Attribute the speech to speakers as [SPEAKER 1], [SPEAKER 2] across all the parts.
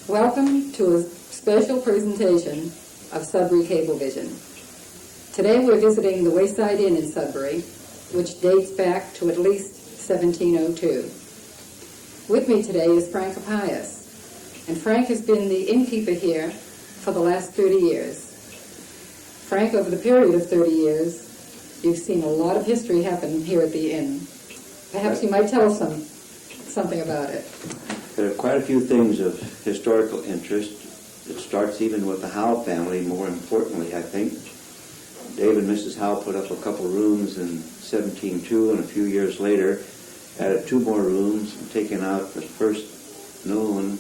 [SPEAKER 1] Welcome to a special presentation of Sudbury Cablevision. Today we're visiting the Wayside Inn in Sudbury, which dates back to at least 1702. With me today is Frank Koppeis, and Frank has been the innkeeper here for the last 30 years. Frank, over the period of 30 years, you've seen a lot of history happen here at the inn. Perhaps you might tell us something about it.
[SPEAKER 2] There are quite a few things of historical interest. It starts even with the Howe family, more importantly, I think. Dave and Mrs. Howe put up a couple rooms in 1702, and a few years later added 2 more rooms and taken out the first known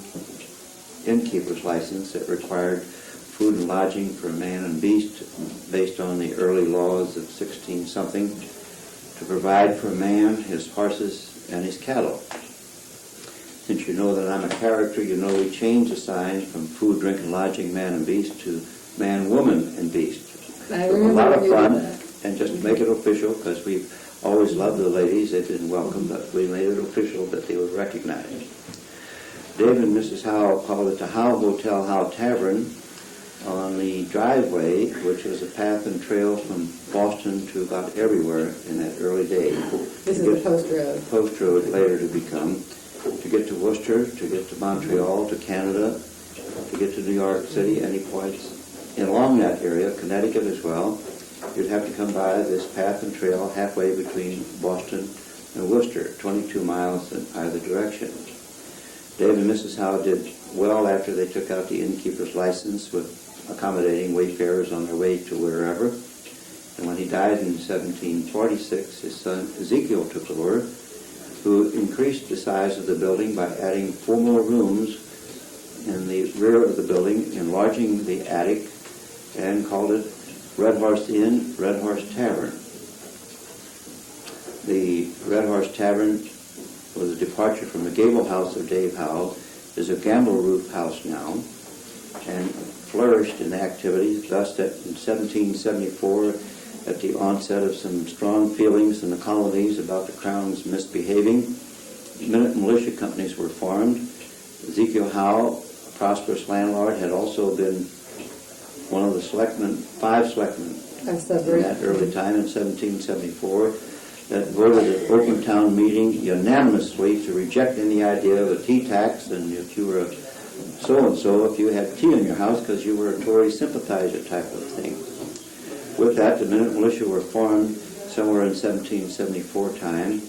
[SPEAKER 2] innkeeper's license that required food and lodging for man and beast based on the early laws of 16-something to provide for man, his horses, and his cattle. Since you know that I'm a character, you know we changed the sign from food, drink, and lodging, man and beast, to man, woman, and beast.
[SPEAKER 1] I
[SPEAKER 2] A lot of fun, and just to make it official, because we've always loved the ladies, they didn't welcome, but we made it official that they were recognized. Dave and Mrs. Howe called it the Howe Hotel, Howe Tavern, on the driveway, which was a path and trail from Boston to about everywhere in that early day.
[SPEAKER 1] This is the post road.
[SPEAKER 2] Post road later to become. To get to Worcester, to get to Montreal, to Canada, to get to New York City, any points along that area, Connecticut as well, you'd have to come by this path and trail halfway between Boston and Worcester, 22 miles in either direction. Dave and Mrs. Howe did well after they took out the innkeeper's license with accommodating wayfarers on their way to wherever. And when he died in 1746, his son Ezekiel took over, who increased the size of the building by adding 4 more rooms in the rear of the building, enlarging the attic, and called it Red Horse Inn, Red Horse Tavern. The Red Horse Tavern was a departure from the gable house of Dave Howe, is a gambrel roof house now, and flourished in activities, thus that in 1774, at the onset of some strong feelings in the colonies about the Crown's misbehaving, minute militia companies were formed. Ezekiel Howe, a prosperous landlord, had also been one of the 5 selectmen in that early time in 1774 that voted at Oakham Town meeting unanimously to reject any idea of a tea tax, and if you were a so-and-so, if you had tea in your house because you were a Tory sympathizer type of thing. With that, the minute militia were formed somewhere in 1774 time.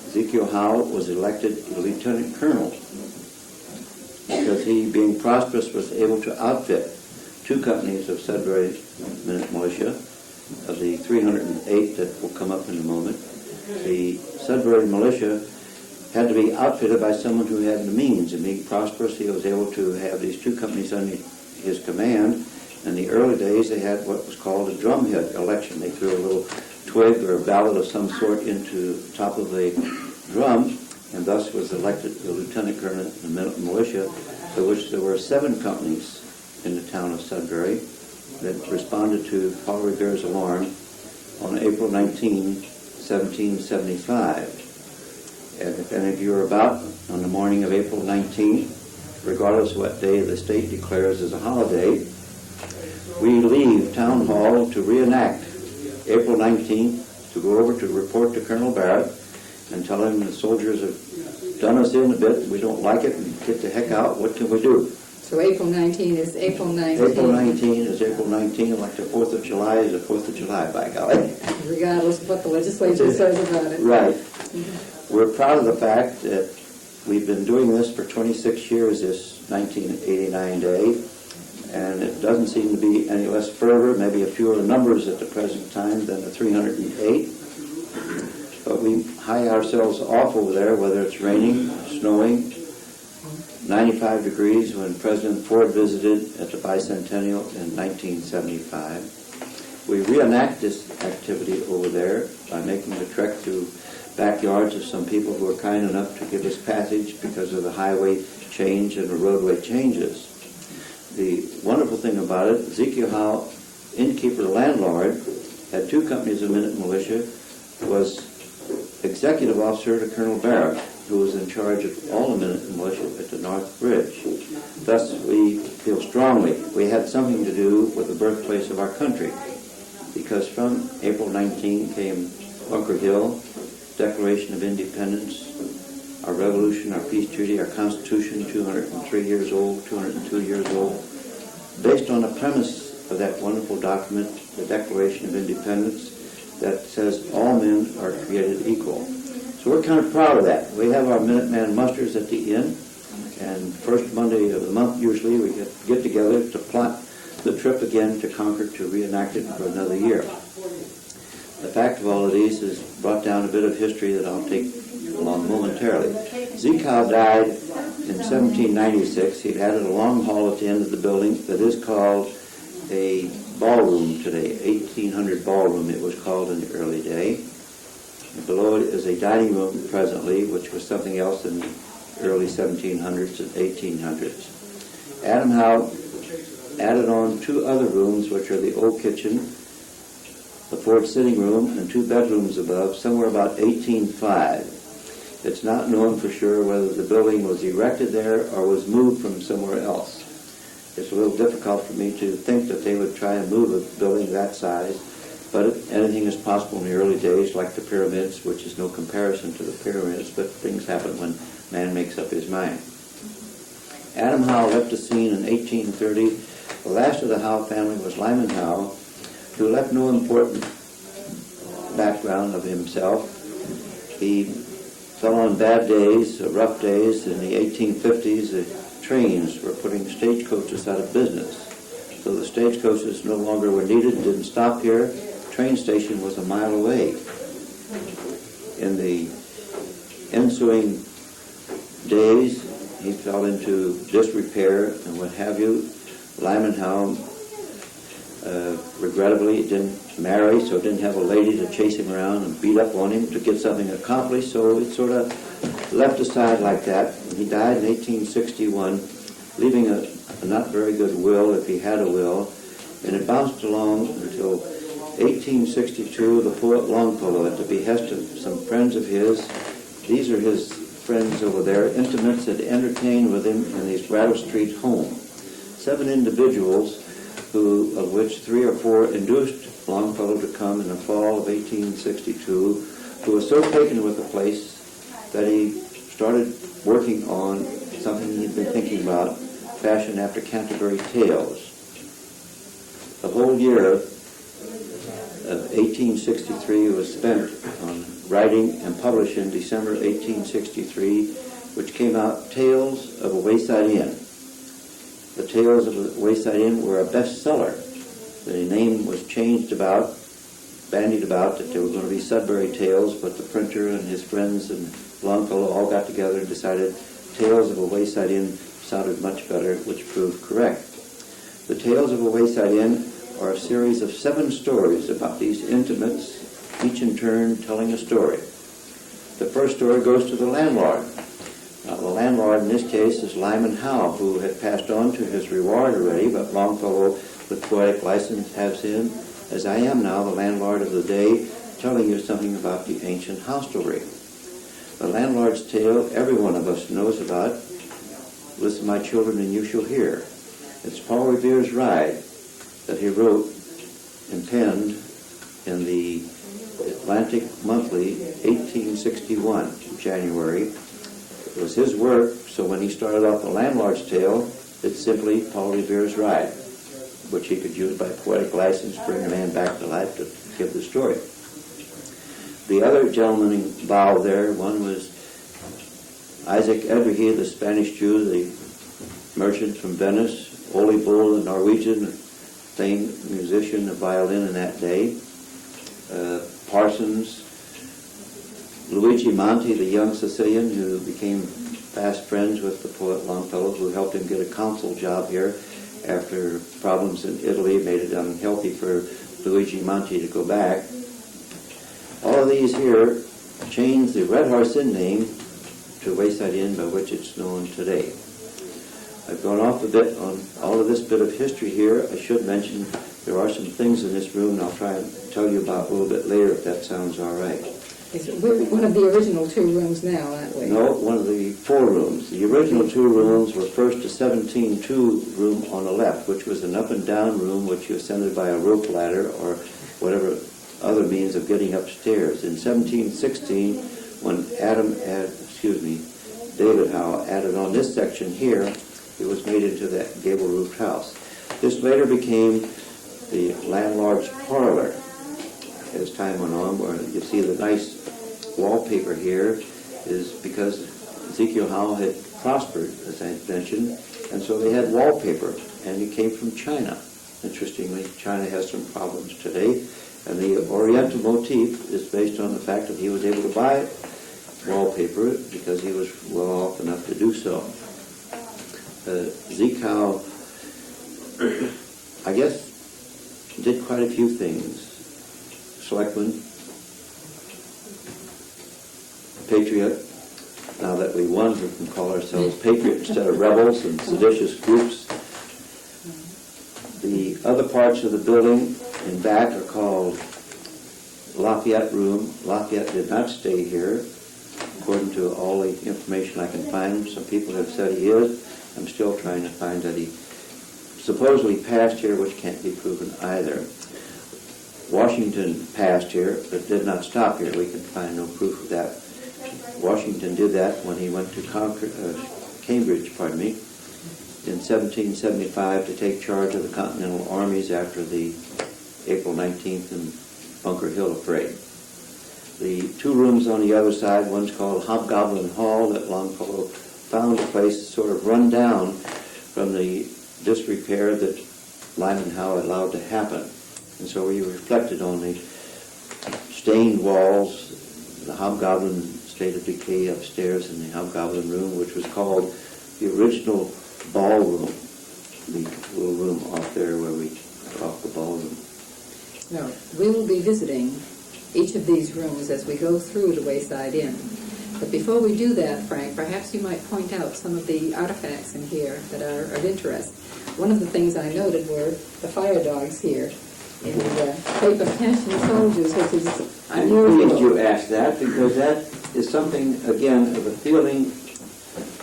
[SPEAKER 2] Ezekiel Howe was elected a lieutenant colonel because he, being prosperous, was able to outfit 2 companies of Sudbury minute militia, of the 308 that will come up in a moment. The Sudbury militia had to be outfitted by someone who had the means. And being prosperous, he was able to have these 2 companies under his command. In the early days, they had what was called a drumhead election. They threw a little twig or a ballot of some sort into the top of the drum, and thus was elected the lieutenant colonel in the militia, of which there were 7 companies in the town of Sudbury that responded to Paul Revere's alarm on April 19, 1775. And if any of you are about on the morning of April 19, regardless of what day the state declares as a holiday, we leave Town Hall to reenact April 19th, to go over to report to Colonel Barrett and tell him the soldiers have done us in a bit, we don't like it, and get the heck out, what can we do?
[SPEAKER 1] So April 19 is April 19.
[SPEAKER 2] April 19 is April 19, like the 4th of July is the 4th of July, by golly.
[SPEAKER 1] Regardless of what the legislature says about it.
[SPEAKER 2] Right. We're proud of the fact that we've been doing this for 26 years, this 1989 day, and it doesn't seem to be any less fervor, maybe a fewer numbers at the present time than the 308. But we high ourselves off over there, whether it's raining, snowing, 95 degrees when President Ford visited at the bicentennial in 1975. We reenact this activity over there by making the trek through backyards of some people who were kind enough to give us passage because of the highway change and the roadway changes. The wonderful thing about it, Ezekiel Howe, innkeeper landlord, had 2 companies of minute militia, was executive officer to Colonel Barrett, who was in charge of all the minute militia at the North Bridge. Thus, we feel strongly we had something to do with the birthplace of our country, because from April 19 came Bunker Hill, Declaration of Independence, our Revolution, our Peace Treaty, our Constitution, 203 years old, 202 years old, based on the premise of that wonderful document, the Declaration of Independence, that says all men are created equal. So we're kind of proud of that. We have our Minuteman musters at the inn, and first Monday of the month usually we get together to plot the trip again to Concord to reenact it for another year. The fact of all of these has brought down a bit of history that I'll take along momentarily. Howe died in 1796. He added a long hall at the end of the building that is called a ballroom today, 1800 ballroom it was called in the early day. And below it is a dining room presently, which was something else in the early 1700s and 1800s. Adam Howe added on two other rooms, which are the old kitchen, the fourth sitting room, and two bedrooms above, somewhere about 1805. It's not known for sure whether the building was erected there or was moved from somewhere else. It's a little difficult for me to think that they would try and move a building that size, but anything is possible in the early days, like the pyramids, which is no comparison to the pyramids, but things happen when man makes up his mind. Adam Howe left the scene in 1830. The last of the Howe family was Lyman Howe, who left no important background of himself. He fell on bad days, rough days. In the 1850s, the trains were putting stagecoaches out of business. So the stagecoaches no longer were needed, didn't stop here. The train station was a mile away. In the ensuing days, he fell into disrepair and what have you. Lyman Howe, regrettably, didn't marry, so didn't have a lady to chase him around and beat up on him to get something accomplished, so it sort of left aside like that. He died in 1861, leaving a not very good will, if he had a will, and it bounced along until 1862. The poet Longfellow, at the behest of some friends of his, these are his friends over there, intimates, had entertained with him in his Brattle Street home. 7 individuals, of which 3 or 4 induced Longfellow to come in the fall of 1862, who was so taken with the place that he started working on something he'd been thinking about, fashioned after Canterbury Tales. The whole year of 1863 was spent on writing and published in December 1863, which came out Tales of a Wayside Inn. The Tales of the Wayside Inn were a bestseller. The name was changed about, bandied about, that they were going to be Sudbury Tales, but the printer and his friends and Longfellow all got together and decided Tales of a Wayside Inn sounded much better, which proved correct. The Tales of a Wayside Inn are a series of 7 stories about these intimates, each in turn telling a story. The first story goes to the landlord. Now, the landlord in this case is Lyman Howe, who had passed on to his reward already, but Longfellow, with poetic license, has him, as I am now, the landlord of the day, telling you something about the ancient hostelry. The landlord's tale every one of us knows about. Listen, my children, and you shall hear. It's Paul Revere's Ride that he wrote and penned in the Atlantic Monthly, 1861, January. It was his work, so when he started off the landlord's tale, it's simply Paul Revere's Ride, which he could use by poetic license, bring a man back to life to give the story. The other gentlemen involved there, one was Isaac Edrihi, the Spanish Jew, the merchant from Venice, Ole Bull, the Norwegian, famed musician, a violin in that day, Parsons, Luigi Monti, the young Sicilian who became fast friends with the poet Longfellow, who helped him get a consul job here after problems in Italy made it unhealthy for Luigi Monti to go back. All of these here changed the Red Horse Inn name to Wayside Inn, by which it's known today. I've gone off a bit on all of this bit of history here. I should mention there are some things in this room I'll try and tell you about a little bit later, if that sounds all right.
[SPEAKER 1] We're one of the original two rooms now, aren't we?
[SPEAKER 2] No, one of the four rooms. The original two rooms were first a 17-2 room on the left, which was an up and down room which you ascended by a rope ladder or whatever other means of getting upstairs. In 1716, when David Howe added on this section here, it was made into that gable-roofed house. This later became the landlord's parlor as time went on, where you see the nice wallpaper here is because Ezekiel Howe had prospered, as I mentioned, and so they had wallpaper, and it came from China. Interestingly, China has some problems today, and the Oriental motif is based on the fact that he was able to buy wallpaper because he was well off enough to do so. Zeke Howe, I guess, did quite a few things. Selectman, patriot. Now that we won, we can call ourselves patriot instead of rebels and seditious groups. The other parts of the building in back are called Lafayette Room. Lafayette did not stay here, according to all the information I can find. Some people have said he is. I'm still trying to find that he supposedly passed here, which can't be proven either. Washington passed here, but did not stop here. We can find no proof of that. Washington did that when he went to Cambridge, in 1775 to take charge of the Continental armies after the April 19th and Bunker Hill affray. The two rooms on the other side, one's called Hobgoblin Hall, that Longfellow found a place sort of run down from the disrepair that Lyman Howe allowed to happen. And so we reflected on the stained walls, the hobgoblin state of decay upstairs in the hobgoblin room, which was called the original ballroom, the little room off there where we took off the ballroom.
[SPEAKER 1] No, we will be visiting each of these rooms as we go through the Wayside Inn. But before we do that, Frank, perhaps you might point out some of the artifacts in here that are of interest. One of the things I noted were the fire dogs here in the Cape of Tension soldiers, which is unusual.
[SPEAKER 2] I'm pleased you asked that, because that is something, again, of a feeling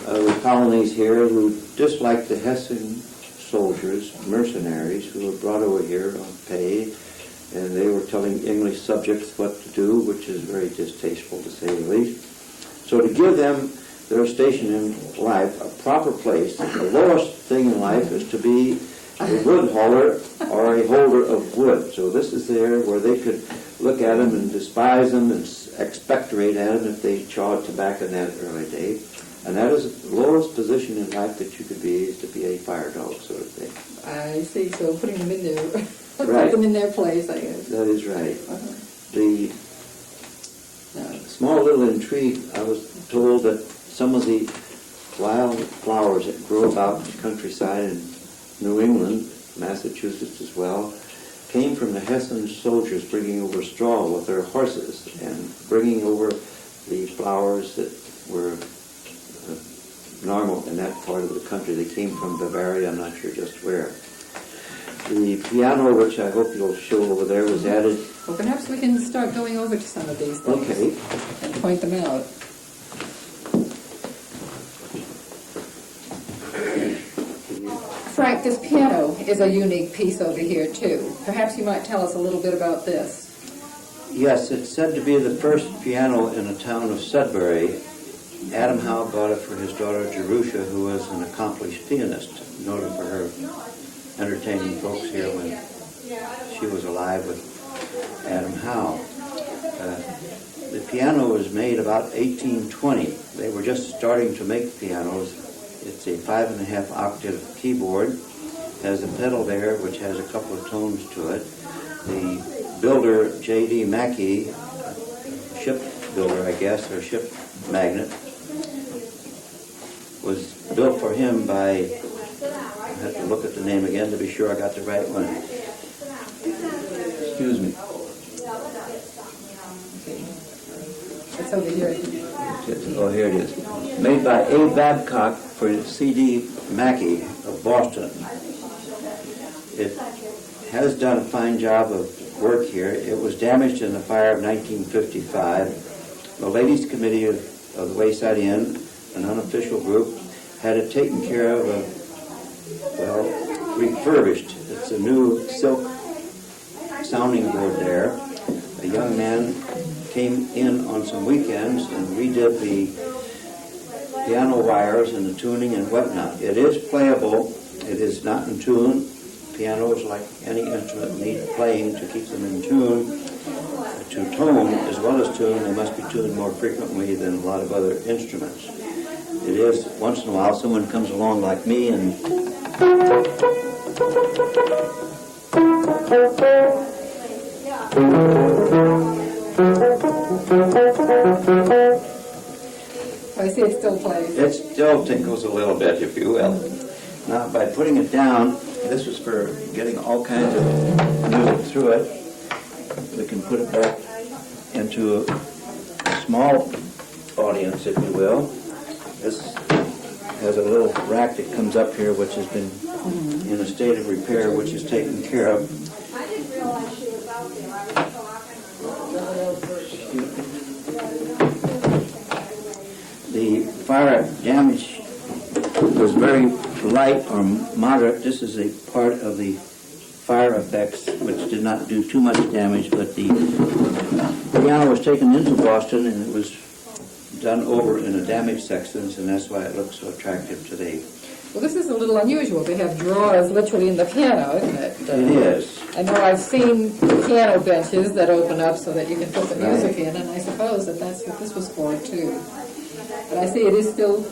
[SPEAKER 2] of the colonies here who disliked the Hessian soldiers, mercenaries, who were brought over here on pay, and they were telling English subjects what to do, which is very distasteful, to say the least. So to give them their station in life a proper place, the lowest thing in life is to be a wood hauler or a holder of wood. So this is there where they could look at them and despise them and expectorate at them if they chawed tobacco in that early day. And that is the lowest position in life that you could be, is to be a fire dog, sort of thing.
[SPEAKER 1] I see, so putting them in there,
[SPEAKER 2] Right.
[SPEAKER 1] put them in their place, I guess.
[SPEAKER 2] That is right.
[SPEAKER 1] Uh-huh.
[SPEAKER 2] The small little intrigue, I was told that some of the wild flowers that grow about the countryside in New England, Massachusetts as well, came from the Hessian soldiers bringing over straw with their horses and bringing over the flowers that were normal in that part of the country. They came from Bavaria, I'm not sure just where. The piano, which I hope you'll show over there, was added.
[SPEAKER 1] Well, perhaps we can start going over to some of these things
[SPEAKER 2] Okay.
[SPEAKER 1] and point them out. Frank, this piano is a unique piece over here, too. Perhaps you might tell us a little bit about this.
[SPEAKER 2] Yes, it's said to be the first piano in the town of Sudbury. Adam Howe bought it for his daughter Jerusha, who was an accomplished pianist, noted for her entertaining folks here when she was alive with Adam Howe. The piano was made about 1820. They were just starting to make pianos. It's a 5.5 octave keyboard. Has a pedal there which has a couple of tones to it. The builder, J.D. Mackey, ship builder, I guess, or ship magnate, was built for him by, I have to look at the name again to be sure I got the right one. Excuse me.
[SPEAKER 1] It's over here.
[SPEAKER 2] Oh, here it is. Made by A. Babcock for C.D. Mackey of Boston. It has done a fine job of work here. It was damaged in the fire of 1955. the ladies' committee of the Wayside Inn, an unofficial group, had it taken care of, refurbished. It's a new silk sounding board there. A young man came in on some weekends and redid the piano wires and the tuning and whatnot. It is playable. It is not in tune. Pianos, like any instrument, need playing to keep them in tune. To tone as well as tune, they must be tuned more frequently than a lot of other instruments. It is, once in a while, someone comes along like me and
[SPEAKER 1] I see it still plays.
[SPEAKER 2] it still tinkles a little bit, if you will. Now, by putting it down, this was for getting all kinds of music through it. We can put it back into a small audience, if you will. This has a little rack that comes up here, which has been in a state of repair, which is taken care of.
[SPEAKER 3] I didn't realize she was out there. I was talking.
[SPEAKER 2] The fire damage was very light or moderate. This is a part of the fire effects, which did not do too much damage, but the piano was taken into Boston and it was done over in a damaged sections, and that's why it looks so attractive today.
[SPEAKER 1] Well, this is a little unusual to have drawers literally in the piano, isn't it?
[SPEAKER 2] It is.
[SPEAKER 1] I know I've seen piano benches that open up so that you can put the music in, and I suppose that that's what this was for, too. But I see it is still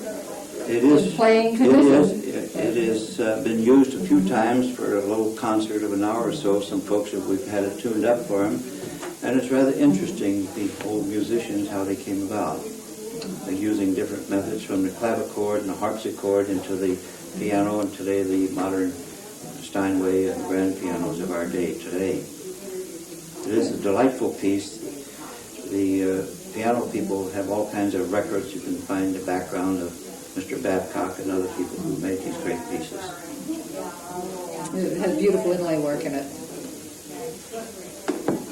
[SPEAKER 1] in playing condition.
[SPEAKER 2] It has been used a few times for a little concert of an hour or so. Some folks we've had it tuned up for them, and it's rather interesting, the old musicians, how they came about. They're using different methods from the clavichord and the harpsichord into the piano, and today the modern Steinway and grand pianos of our day today. It is a delightful piece. The piano people have all kinds of records. You can find the background of Mr. Babcock and other people who made these great pieces.
[SPEAKER 1] It has beautiful inlay work in it.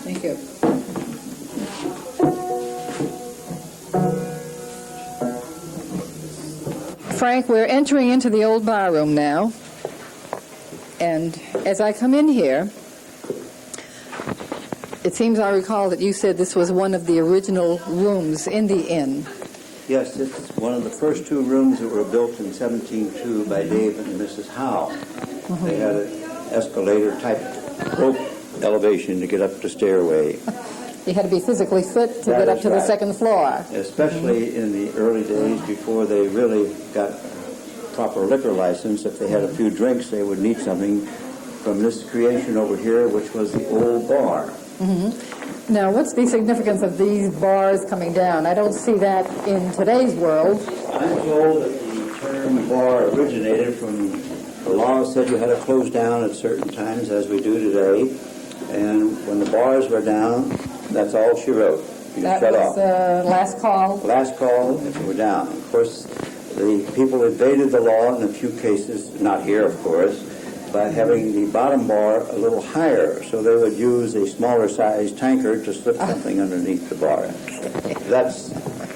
[SPEAKER 1] Thank you. Frank, we're entering into the old bar room now. And as I come in here, it seems I recall that you said this was one of the original rooms in the inn.
[SPEAKER 2] Yes, it's one of the first two rooms that were built in 1702 by Dave and Mrs. Howe. They had an escalator-type rope elevation to get up the stairway.
[SPEAKER 1] You had to be physically fit to get up to the second floor.
[SPEAKER 2] Especially in the early days before they really got proper liquor license. If they had a few drinks, they would need something from this creation over here, which was the old bar.
[SPEAKER 1] Now, what's the significance of these bars coming down? I don't see that in today's world.
[SPEAKER 2] I'm told that the term bar originated from the law said you had to close down at certain times, as we do today. And when the bars were down, that's all she wrote. You
[SPEAKER 1] That
[SPEAKER 2] shut
[SPEAKER 1] was
[SPEAKER 2] off.
[SPEAKER 1] last call.
[SPEAKER 2] Last call if you were down. Of course, the people evaded the law in a few cases, not here, of course, by having the bottom bar a little higher. So they would use a smaller size tankard to slip something underneath the bar. That's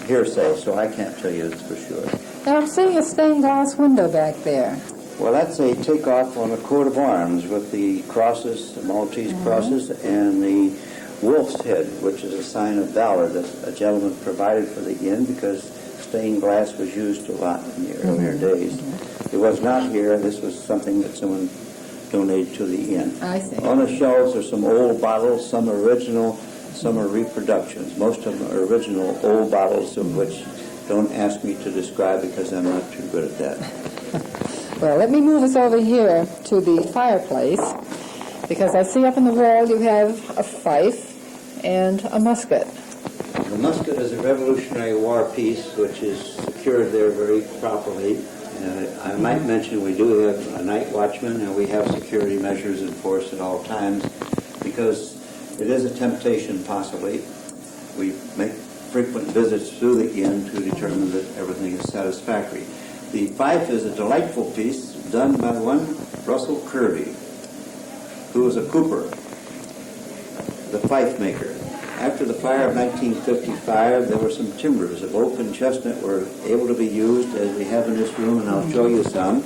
[SPEAKER 2] hearsay, so I can't tell you it's for sure.
[SPEAKER 1] Now, I'm seeing a stained glass window back there.
[SPEAKER 2] Well, that's a takeoff on the coat of arms with the crosses, the Maltese crosses, and the wolf's head, which is a sign of valor that a gentleman provided for the inn because stained glass was used a lot in the earlier days. It was not here. This was something that someone donated to the inn.
[SPEAKER 1] I see.
[SPEAKER 2] On the shelves are some old bottles, some original, some are reproductions. Most of them are original old bottles, of which don't ask me to describe because I'm not too good at that.
[SPEAKER 1] Well, let me move us over here to the fireplace, because I see up in the wall you have a fife and a musket.
[SPEAKER 2] The musket is a Revolutionary War piece, which is secured there very properly. I might mention we do have a night watchman, and we have security measures in force at all times, because it is a temptation, possibly. We make frequent visits through the inn to determine that everything is satisfactory. The fife is a delightful piece done by one Russell Kirby, who was a cooper, the fife maker. After the fire of 1955, there were some timbers of oak and chestnut were able to be used as we have in this room, and I'll show you some.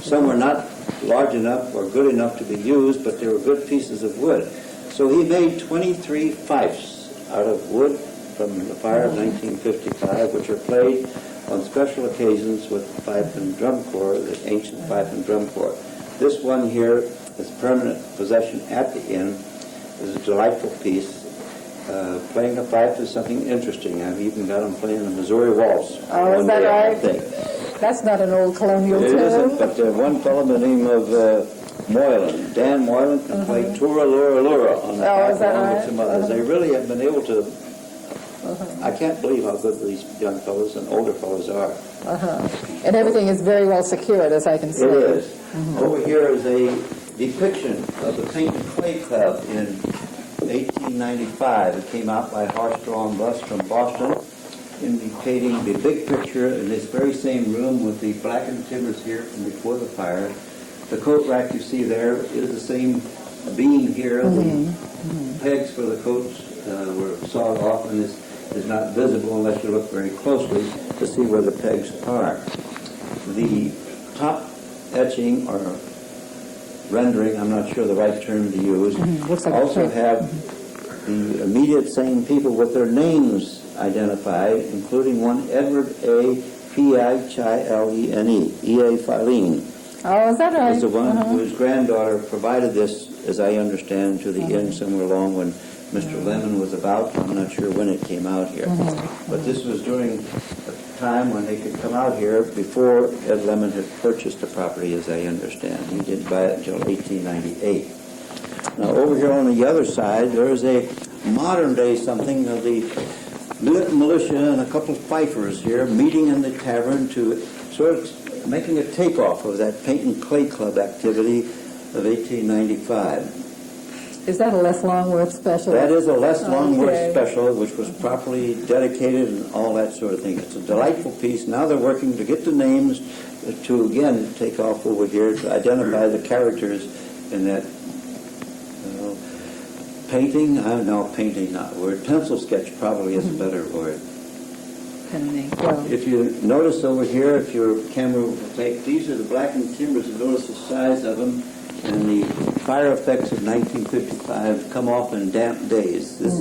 [SPEAKER 2] Some were not large enough or good enough to be used, but they were good pieces of wood. So he made 23 fifes out of wood from the fire of 1955, which are played on special occasions with pipe and drum corps, the ancient pipe and drum corps. This one here is permanent possession at the inn. It's a delightful piece. Playing a fife is something interesting. I've even got them playing the Missouri Waltz.
[SPEAKER 4] Oh, is that right? That's not an old colonial tune.
[SPEAKER 2] It isn't, but one fellow by the name of Moylan, Dan Moylan, can play Tura Lura Lura on the fife along with some others. They really have been able to. I can't believe how good these young fellows and older fellows are.
[SPEAKER 4] And everything is very well secured, as I can see.
[SPEAKER 2] It is. Over here is a depiction of the Paint and Clay Club in 1895. It came out by horse-drawn bus from Boston, indicating the big picture in this very same room with the blackened timbers here from before the fire. The coat rack you see there is the same beam here. The pegs for the coats were sawed off, and this is not visible unless you look very closely to see where the pegs are. The top etching or rendering, I'm not sure the right term to use, also have the immediate same people with their names identified, including one Edward A. P-I-Chilene, E.A. Filene.
[SPEAKER 4] Oh, is that right?
[SPEAKER 2] Is the one whose granddaughter provided this, as I understand, to the inn somewhere along when Mr. Lemon was about. I'm not sure when it came out here. But this was during a time when they could come out here before Ed Lemon had purchased the property, as I understand. He didn't buy it until 1898. Now, over here on the other side, there's a modern-day something of the militia and a couple of fifers here meeting in the tavern to sort of making a takeoff of that Paint and Clay Club activity of 1895.
[SPEAKER 4] Is that a Les Longworth special?
[SPEAKER 2] That is a Les Longworth special, which was properly dedicated and all that sort of thing. It's a delightful piece. Now they're working to get the names to, again, take off over here to identify the characters in that painting. No, painting not a word. Pencil sketch probably is a better word. If you notice over here, if your camera will take, these are the blackened timbers, and notice the size of them, and the fire effects of 1955 come off in damp days. This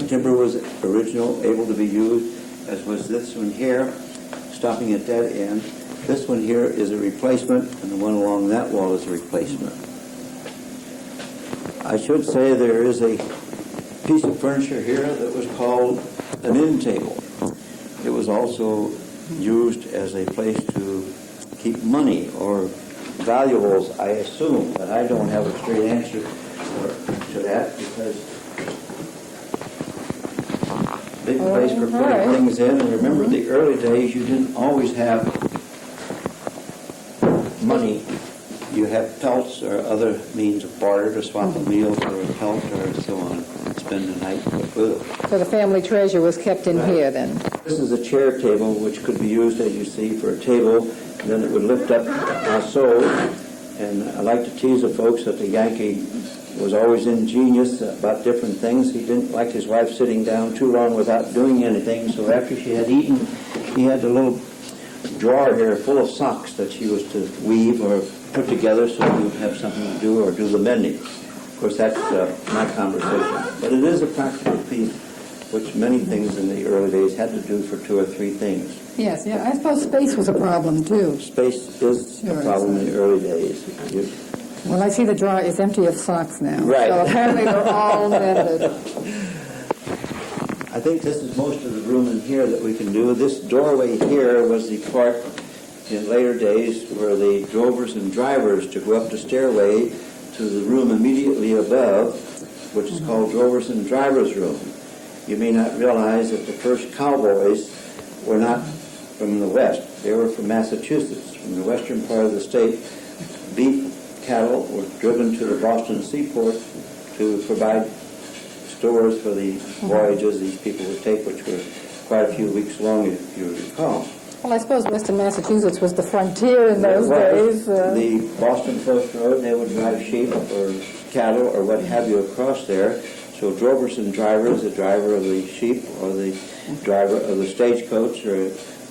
[SPEAKER 2] timber was original, able to be used, as was this one here, stopping at that end. This one here is a replacement, and the one along that wall is a replacement. I should say there is a piece of furniture here that was called an inn table. It was also used as a place to keep money or valuables, I assume, but I don't have a straight answer to that because big place for putting things in. And remember, the early days, you didn't always have money. You have pelts or other means of barter to swap a meal for a pelt or so on, and spend the night for food.
[SPEAKER 4] So the family treasure was kept in here then?
[SPEAKER 2] This is a chair table, which could be used, as you see, for a table. And then it would lift up so. And I like to tease the folks that the Yankee was always ingenious about different things. He didn't like his wife sitting down too long without doing anything. So after she had eaten, he had a little drawer here full of socks that she was to weave or put together so he would have something to do or do the mending. Of course, that's my conversation. But it is a practical piece, which many things in the early days had to do for 2 or 3 things.
[SPEAKER 4] Yes, yeah. I suppose space was a problem, too.
[SPEAKER 2] Space is a problem in the early days.
[SPEAKER 4] Well, I see the drawer is empty of socks now.
[SPEAKER 2] Right.
[SPEAKER 4] So apparently they're all mended.
[SPEAKER 2] I think this is most of the room in here that we can do. This doorway here was the part in later days where the drovers and drivers to go up the stairway to the room immediately above, which is called drovers and drivers' room. You may not realize that the first cowboys were not from the West. They were from Massachusetts, from the western part of the state. Beef cattle were driven to the Boston seaport to provide stores for the voyages these people would take, which were quite a few weeks long, if you recall.
[SPEAKER 4] Well, I suppose Western Massachusetts was the frontier in those days.
[SPEAKER 2] The Boston Post Road, they would drive sheep or cattle or what have you across there. So drovers and drivers, the driver of the sheep or the driver of the stagecoach,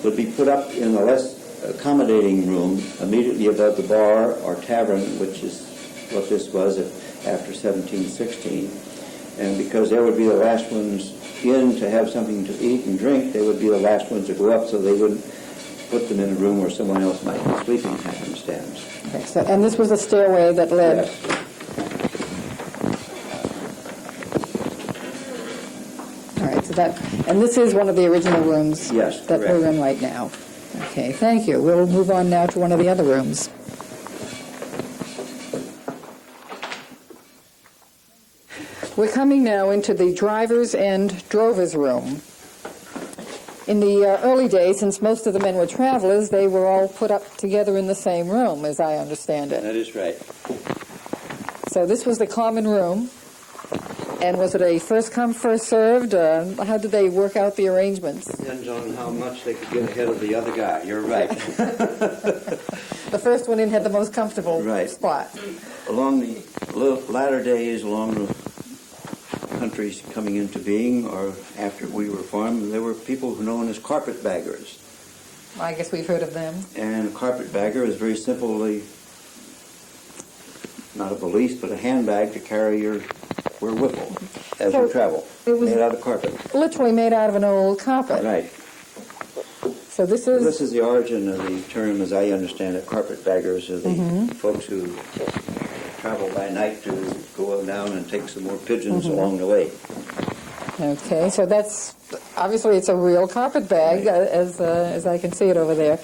[SPEAKER 2] would be put up in a less accommodating room immediately above the bar or tavern, which is what this was after 1716. And because they would be the last ones in to have something to eat and drink, they would be the last ones to go up, so they wouldn't put them in a room where someone else might be sleeping happenstance.
[SPEAKER 4] Okay, so, and this was a stairway that led...
[SPEAKER 2] Yes.
[SPEAKER 4] All right, so that, and this is one of the original rooms
[SPEAKER 2] Yes,
[SPEAKER 4] that
[SPEAKER 2] correct.
[SPEAKER 4] we're in right now. Okay, thank you. We'll move on now to one of the other rooms. We're coming now into the driver's and drover's room. In the early days, since most of the men were travelers, they were all put up together in the same room, as I understand it.
[SPEAKER 2] That is right.
[SPEAKER 4] So this was the common room. And was it a first come, first served? How did they work out the arrangements?
[SPEAKER 2] Depends on how much they could get ahead of the other guy. You're right.
[SPEAKER 4] The first one in had the most comfortable
[SPEAKER 2] Right.
[SPEAKER 4] spot.
[SPEAKER 2] Along the latter days, along the countries coming into being, or after we were formed, there were people known as carpetbaggers.
[SPEAKER 4] I guess we've heard of them.
[SPEAKER 2] And a carpetbagger is very simply not a valise, but a handbag to carry your wherewithal as
[SPEAKER 4] So
[SPEAKER 2] you travel,
[SPEAKER 4] it was-
[SPEAKER 2] made out of carpet.
[SPEAKER 4] Literally made out of an old carpet.
[SPEAKER 2] Right.
[SPEAKER 4] So this is...
[SPEAKER 2] This is the origin of the term, as I understand it. Carpetbaggers are the folks who travel by night to go down and take some more pigeons along the way.
[SPEAKER 4] Okay, so that's... Obviously it's a real carpet bag,
[SPEAKER 2] Right.
[SPEAKER 4] as I can see it over there.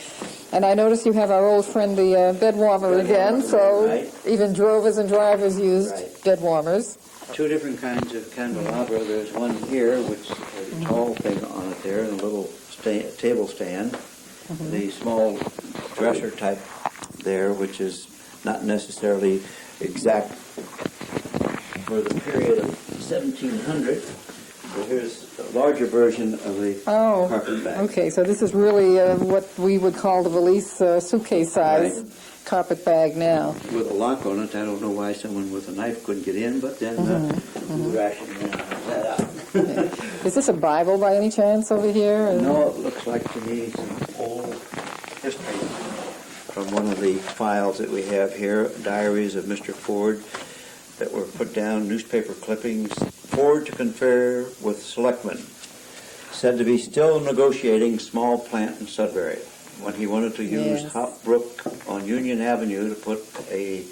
[SPEAKER 4] And I notice you have our old friend, the bed warmer again, so
[SPEAKER 2] right.
[SPEAKER 4] even drovers and drivers used
[SPEAKER 2] Right.
[SPEAKER 4] bed warmers.
[SPEAKER 2] Two different kinds of candelabra. There's one here, which has a tall thing on it there, and a little table stand. The small dresser type there, which is not necessarily exact for the period of 1700. But here's a larger version of the
[SPEAKER 4] Oh,
[SPEAKER 2] carpet bag.
[SPEAKER 4] okay, so this is really what we would call the valise suitcase size
[SPEAKER 2] Right.
[SPEAKER 4] carpet bag now.
[SPEAKER 2] With a lock on it. I don't know why someone with a knife couldn't get in, but then the ration man found that out.
[SPEAKER 4] Is this a Bible by any chance over here? or-
[SPEAKER 2] No, it looks like to me some old history from one of the files that we have here, diaries of Mr. Ford that were put down, newspaper clippings. Ford to confer with selectmen, said to be still negotiating small plant in Sudbury when he wanted to use
[SPEAKER 4] Yes.
[SPEAKER 2] Hop Brook on Union Avenue to put a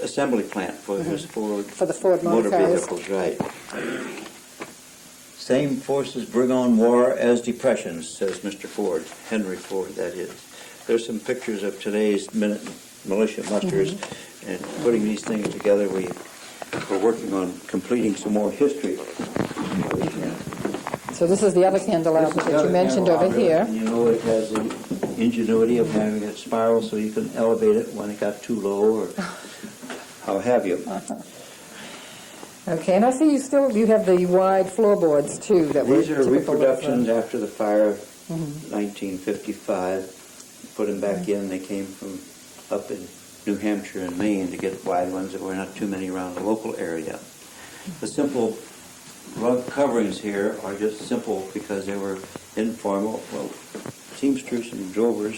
[SPEAKER 2] assembly plant for his Ford
[SPEAKER 4] For the Ford motor cars.
[SPEAKER 2] vehicles, right. Same forces bring on war as depressions, says Mr. Ford, Henry Ford, that is. There's some pictures of today's militia musters, and putting these things together, we're working on completing some more history.
[SPEAKER 4] So this is the other candelabra that you mentioned over here.
[SPEAKER 2] You know, it has the ingenuity of having it spiral so you can elevate it when it got too low, or how have you.
[SPEAKER 4] Okay, and I see you have the wide floorboards too that were
[SPEAKER 2] These are
[SPEAKER 4] typical of,
[SPEAKER 2] reproductions after the fire, 1955. Put them back in. They came from up in New Hampshire and Maine to get wide ones. There were not too many around the local area. The simple rug coverings here are just simple because they were informal. Well, seamsters and drovers,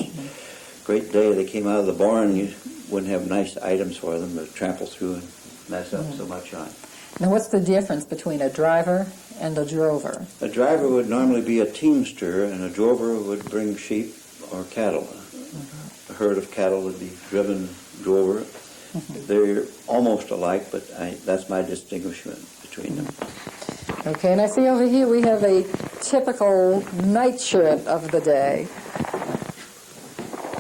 [SPEAKER 2] great day. They came out of the barn. You wouldn't have nice items for them to trample through and mess up so much on.
[SPEAKER 4] Now what's the difference between a driver and a drover?
[SPEAKER 2] A driver would normally be a teamster, and a drover would bring sheep or cattle. A herd of cattle would be driven drover. They're almost alike, but that's my distinguishment between them.
[SPEAKER 4] Okay, and I see over here we have a typical nightshirt of the day.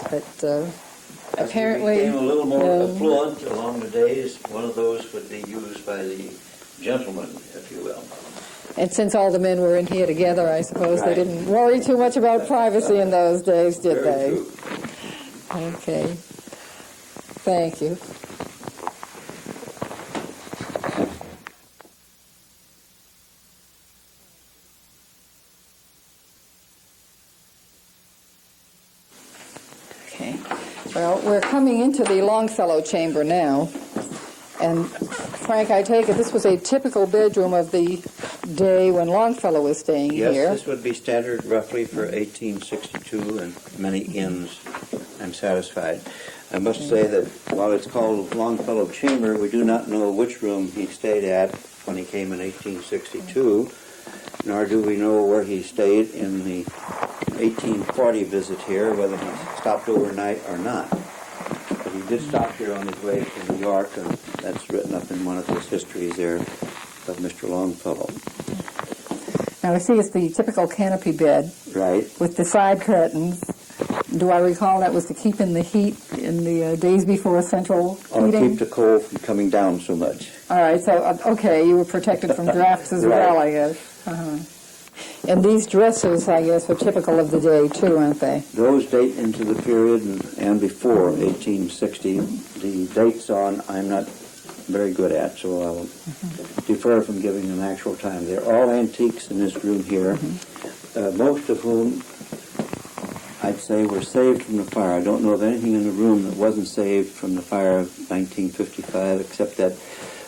[SPEAKER 4] But apparently...
[SPEAKER 2] As we became a little more affluent along the days, one of those would be used by the gentlemen, if you will.
[SPEAKER 4] And since all the men were in here together, I suppose they
[SPEAKER 2] Right.
[SPEAKER 4] didn't worry too much about privacy in those days, did
[SPEAKER 2] Very
[SPEAKER 4] they?
[SPEAKER 2] true.
[SPEAKER 4] Okay. Thank you. Okay. Well, we're coming into the Longfellow chamber now. And Frank, I take it this was a typical bedroom of the day when Longfellow was staying
[SPEAKER 2] Yes,
[SPEAKER 4] here.
[SPEAKER 2] this would be standard roughly for 1862 and many inns. I'm satisfied. I must say that while it's called Longfellow Chamber, we do not know which room he stayed at when he came in 1862, nor do we know where he stayed in the 1840 visit here, whether he stopped overnight or not. But he did stop here on his way to New York, and that's written up in one of his histories there of Mr. Longfellow.
[SPEAKER 4] Now, I see it's the typical canopy bed
[SPEAKER 2] Right.
[SPEAKER 4] with the side curtains. Do I recall that was to keep in the heat in the days before central
[SPEAKER 2] Or
[SPEAKER 4] heating?
[SPEAKER 2] keep the cold from coming down so much.
[SPEAKER 4] All right, so, okay, you were protected from drafts as
[SPEAKER 2] Right.
[SPEAKER 4] well, I guess. Uh-huh. And these dressers, I guess, were typical of the day, too, aren't they?
[SPEAKER 2] Those date into the period and before 1860. The dates on I'm not very good at, so I'll defer from giving an actual time. They're all antiques in this room here, most of whom I'd say were saved from the fire. I don't know of anything in the room that wasn't saved from the fire of 1955, except that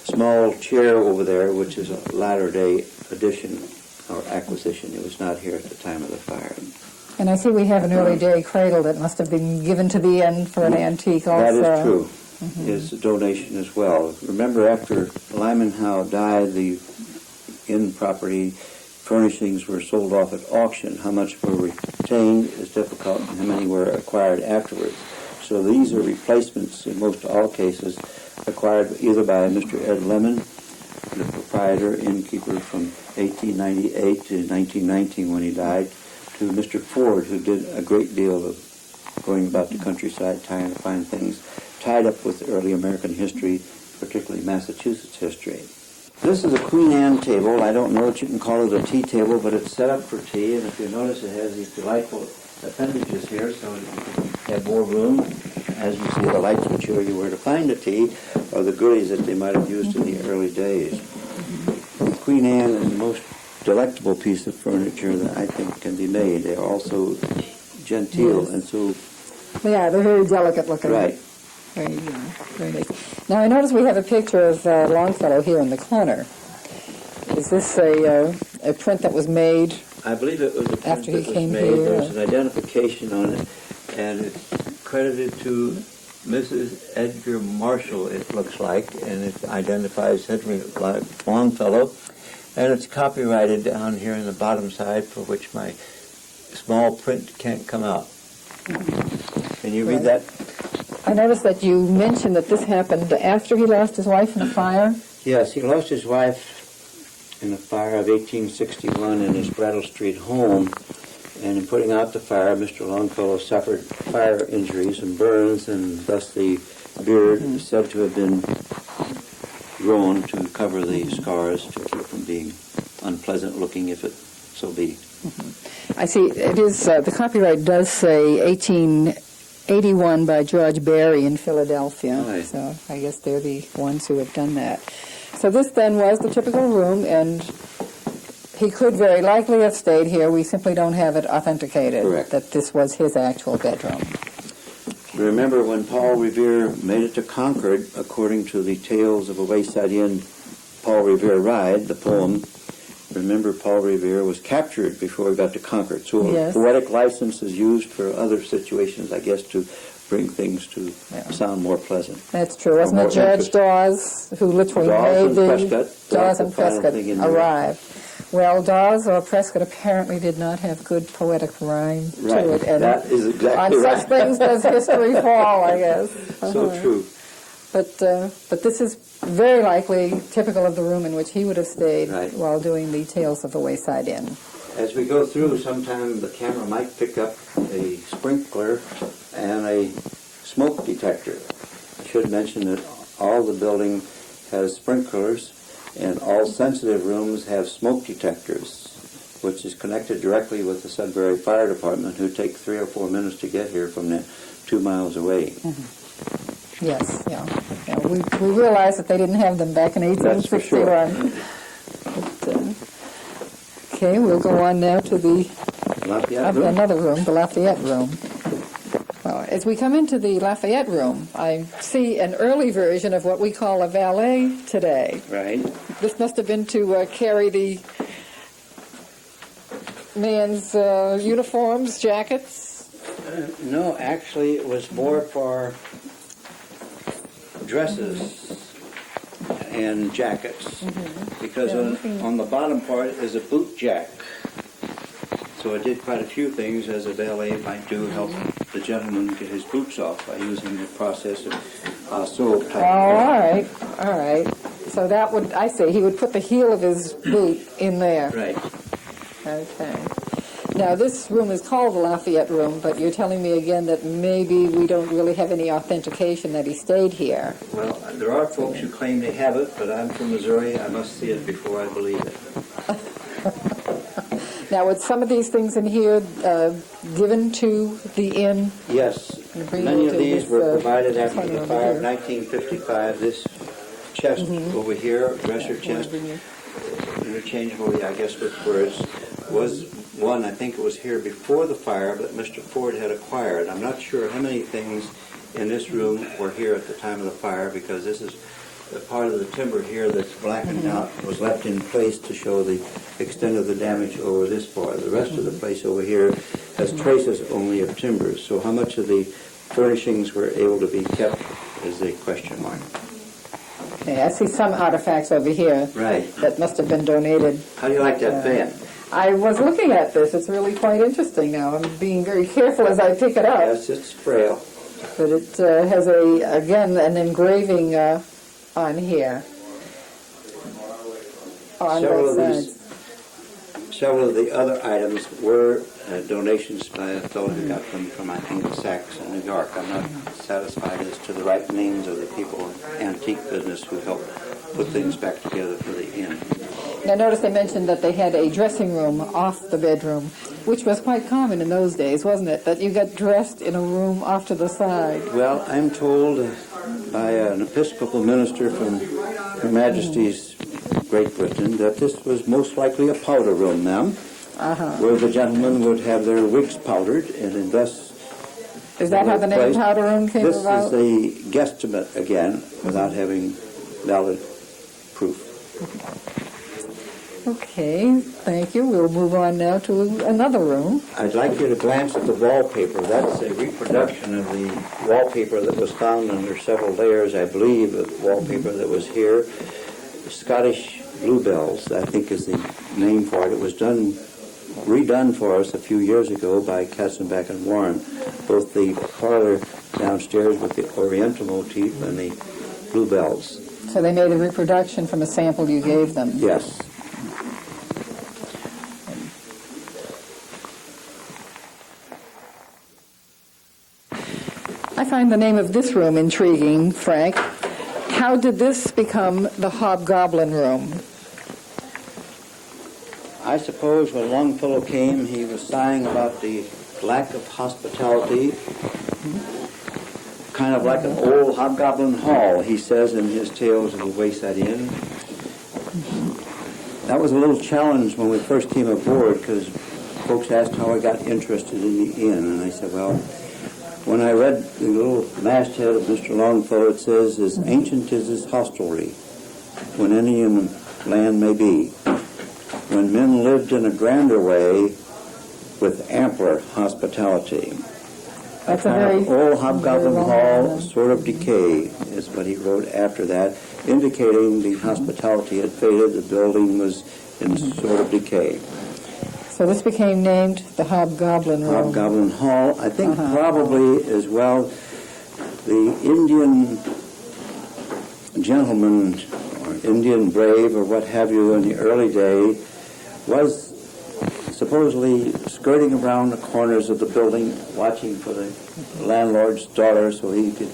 [SPEAKER 2] small chair over there, which is a latter-day addition or acquisition. It was not here at the time of the fire.
[SPEAKER 4] And I see we have an early day cradle that must have been given to the inn for an antique also.
[SPEAKER 2] That is true. Is a donation as well. Remember, after Lyman Howe died, the inn property furnishings were sold off at auction. How much were retained is difficult, and how many were acquired afterwards. So these are replacements, in most all cases, acquired either by Mr. Ed Lemon, the proprietor, innkeeper from 1898 to 1919 when he died, to Mr. Ford, who did a great deal of going about the countryside trying to find things tied up with early American history, particularly Massachusetts history. This is a Queen Anne table. I don't know what you can call it, a tea table, but it's set up for tea, and if you notice it has these delightful appendages here, so you can have more room. As you see, the lights would show you where to find the tea, or the goodies that they might have used in the early days. Queen Anne is the most delectable piece of furniture that I think can be made. They're also genteel, and so...
[SPEAKER 4] Yeah, they're very delicate looking.
[SPEAKER 2] Right.
[SPEAKER 4] Very nice. Now, I notice we have a picture of Longfellow here in the corner. Is this a print that was made?
[SPEAKER 2] I believe it was a print
[SPEAKER 4] After he
[SPEAKER 2] that was
[SPEAKER 4] came
[SPEAKER 2] made.
[SPEAKER 4] here,
[SPEAKER 2] There's an identification on it, and it's credited to Mrs. Edgar Marshall, it looks like, and it identifies Henry Longfellow, and it's copyrighted down here in the bottom side, for which my small print can't come out. Can you read that?
[SPEAKER 4] I noticed that you mentioned that this happened after he lost his wife in a fire.
[SPEAKER 2] Yes, he lost his wife in the fire of 1861 in his Brattle Street home, and in putting out the fire, Mr. Longfellow suffered fire injuries and burns, and thus the beard is said to have been grown to cover the scars to keep from being unpleasant looking, if it so be.
[SPEAKER 4] I see it is, the copyright does say 1881 by George Barry in Philadelphia.
[SPEAKER 2] Right.
[SPEAKER 4] So I guess they're the ones who have done that. So this then was the typical room, and he could very likely have stayed here. We simply don't have it authenticated.
[SPEAKER 2] Correct.
[SPEAKER 4] That this was his actual bedroom.
[SPEAKER 2] Remember when Paul Revere made it to Concord, according to the Tales of a Wayside Inn, Paul Revere Ride, the poem, remember Paul Revere was captured before he got to Concord. So
[SPEAKER 4] Yes.
[SPEAKER 2] poetic license is used for other situations, I guess, to bring things to sound more pleasant.
[SPEAKER 4] That's true. Wasn't
[SPEAKER 2] more
[SPEAKER 4] it George
[SPEAKER 2] interesting.
[SPEAKER 4] Dawes who literally
[SPEAKER 2] Dawes
[SPEAKER 4] made
[SPEAKER 2] and
[SPEAKER 4] the...
[SPEAKER 2] Prescott.
[SPEAKER 4] Dawes
[SPEAKER 2] That's
[SPEAKER 4] and
[SPEAKER 2] the final
[SPEAKER 4] Prescott
[SPEAKER 2] thing in there.
[SPEAKER 4] arrived. Well, Dawes or Prescott apparently did not have good poetic rhyme
[SPEAKER 2] Right.
[SPEAKER 4] to it. And
[SPEAKER 2] That is exactly
[SPEAKER 4] on
[SPEAKER 2] right.
[SPEAKER 4] such things does history fall, I guess.
[SPEAKER 2] So true.
[SPEAKER 4] But this is very likely typical of the room in which he would have stayed
[SPEAKER 2] Right.
[SPEAKER 4] while doing the Tales of the Wayside Inn.
[SPEAKER 2] As we go through, sometime the camera might pick up a sprinkler and a smoke detector. I should mention that all the building has sprinklers, and all sensitive rooms have smoke detectors, which is connected directly with the Sudbury Fire Department, who take 3 or 4 minutes to get here from 2 miles away.
[SPEAKER 4] Yes, yeah. We realized that they didn't have them back in
[SPEAKER 2] That's for
[SPEAKER 4] 1861. But, okay, we'll go on now to the
[SPEAKER 2] Lafayette room?
[SPEAKER 4] another room, the Lafayette room. Well, as we come into the Lafayette room, I see an early version of what we call a valet today.
[SPEAKER 2] Right.
[SPEAKER 4] This must have been to carry the man's uniforms, jackets.
[SPEAKER 2] No, actually, it was more for dresses and jackets, because on the bottom part is a boot jack. So I did quite a few things as a valet might do, help the gentleman get his boots off by using the process of sole type.
[SPEAKER 4] Oh, all right. So that would, I see, he would put the heel of his boot in there.
[SPEAKER 2] Right.
[SPEAKER 4] Okay. Now, this room is called the Lafayette Room, but you're telling me again that maybe we don't really have any authentication that he stayed here.
[SPEAKER 2] Well, there are folks who claim they have it, but I'm from Missouri. I must see it before I believe it.
[SPEAKER 4] Now, with some of these things in here given to the inn?
[SPEAKER 2] Yes. Many of these were provided after the fire of 1955. This chest over here, dresser chest, interchangeable, I guess, with words, was one, I think it was here before the fire, but Mr. Ford had acquired. I'm not sure how many things in this room were here at the time of the fire, because this is the part of the timber here that's blackened out was left in place to show the extent of the damage over this part. The rest of the place over here has traces only of timbers. So how much of the furnishings were able to be kept is the question mark.
[SPEAKER 4] Okay, I see some artifacts over here.
[SPEAKER 2] Right.
[SPEAKER 4] That must have been donated.
[SPEAKER 2] How do you like that fan?
[SPEAKER 4] I was looking at this. It's really quite interesting now. I'm being very careful as I pick it up.
[SPEAKER 2] Yes, it's frail.
[SPEAKER 4] But it has, again, an engraving on here. On both sides.
[SPEAKER 2] Several of the other items were donations by a fellow who got them from, I think, Saks in New York. I'm not satisfied as to the right names of the people in antique business who helped put things back together for the inn.
[SPEAKER 4] Now, notice they mentioned that they had a dressing room off the bedroom, which was quite common in those days, wasn't it? That you got dressed in a room off to the side.
[SPEAKER 2] Well, I'm told by an Episcopal minister from Her Majesty's Great Britain that this was most likely a powder room, ma'am, where the gentlemen would have their wigs powdered, and thus...
[SPEAKER 4] Is that how the name powder room came about?
[SPEAKER 2] This is a guesstimate, again, without having valid proof.
[SPEAKER 4] Okay, thank you. We'll move on now to another room.
[SPEAKER 2] I'd like you to glance at the wallpaper. That's a reproduction of the wallpaper that was found under several layers, I believe, of wallpaper that was here. Scottish bluebells, I think is the name for it. It was redone for us a few years ago by Katzenbach and Warren, both the parlor downstairs with the oriental motif and the bluebells.
[SPEAKER 4] So they made a reproduction from a sample you gave them?
[SPEAKER 2] Yes.
[SPEAKER 4] I find the name of this room intriguing, Frank. How did this become the Hobgoblin Room?
[SPEAKER 2] I suppose when Longfellow came, he was sighing about the lack of hospitality, kind of like an old Hobgoblin Hall, he says in his Tales of the Wayside Inn. That was a little challenge when we first came aboard, because folks asked how I got interested in the inn, and I said, well, when I read the little masthead of Mr. Longfellow, it says, as ancient as his hostelry, when any in land may be, when men lived in a grander way with ampler hospitality.
[SPEAKER 4] That's a very
[SPEAKER 2] old Hobgoblin Hall, sort of decay, is what he wrote after that, indicating the hospitality had faded, the building was in sort of decay.
[SPEAKER 4] So this became named the Hobgoblin Room.
[SPEAKER 2] Hobgoblin Hall. I think probably as well the Indian gentleman or Indian brave or what have you in the early day was supposedly skirting around the corners of the building watching for the landlord's daughter so he could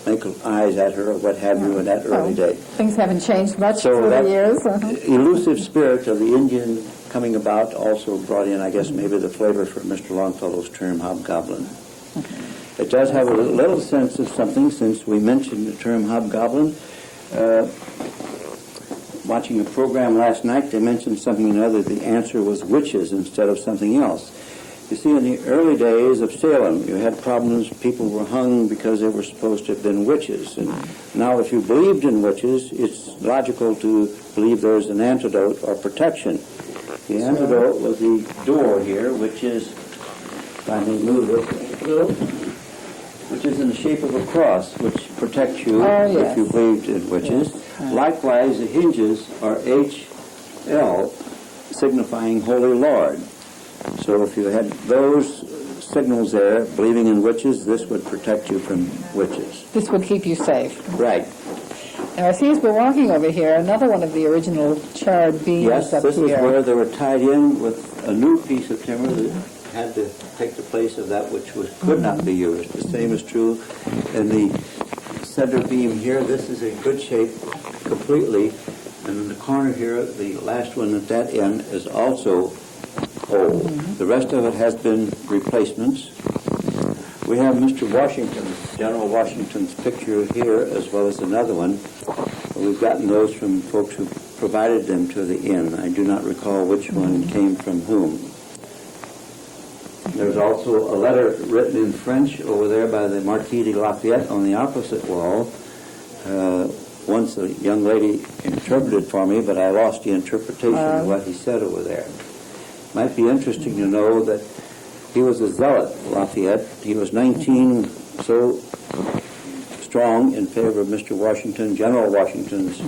[SPEAKER 2] make eyes at her or what have you in that early day.
[SPEAKER 4] Things haven't changed much
[SPEAKER 2] So
[SPEAKER 4] through
[SPEAKER 2] that
[SPEAKER 4] the years.
[SPEAKER 2] elusive spirit of the Indian coming about also brought in, I guess, maybe the flavor for Mr. Longfellow's term, hobgoblin. It does have a little sense of something, since we mentioned the term hobgoblin. Watching a program last night, they mentioned something or other. The answer was witches instead of something else. You see, in the early days of Salem, you had problems. People were hung because they were supposed to have been witches. And now if you believed in witches, it's logical to believe there's an antidote or protection. The antidote was the door here, which is, if I may move it a little, which is in the shape of a cross, which protects you if you believed in witches. Yes. Likewise, the hinges are HL, signifying Holy Lord. So if you had those signals there, believing in witches, this would protect you from witches.
[SPEAKER 4] This would keep you safe.
[SPEAKER 2] Right.
[SPEAKER 4] Now, I see as we're walking over here, another one of the original charred beams
[SPEAKER 2] yes,
[SPEAKER 4] up here.
[SPEAKER 2] Yes, this is where they were tied in with a new piece of timber that had to take the place of that which could not be used. The same is true in the center beam here. This is in good shape completely. And in the corner here, the last one at that end is also old. The rest of it has been replacements. We have Mr. Washington's, General Washington's picture here, as well as another one. We've gotten those from folks who provided them to the inn. I do not recall which one came from whom. There's also a letter written in French over there by the Marquis de Lafayette on the opposite wall. Once a young lady interpreted for me, but I lost the interpretation of what he said over there. Might be interesting to know that he was a zealot, Lafayette. He was 19, so strong in favor of Mr. Washington, General Washington's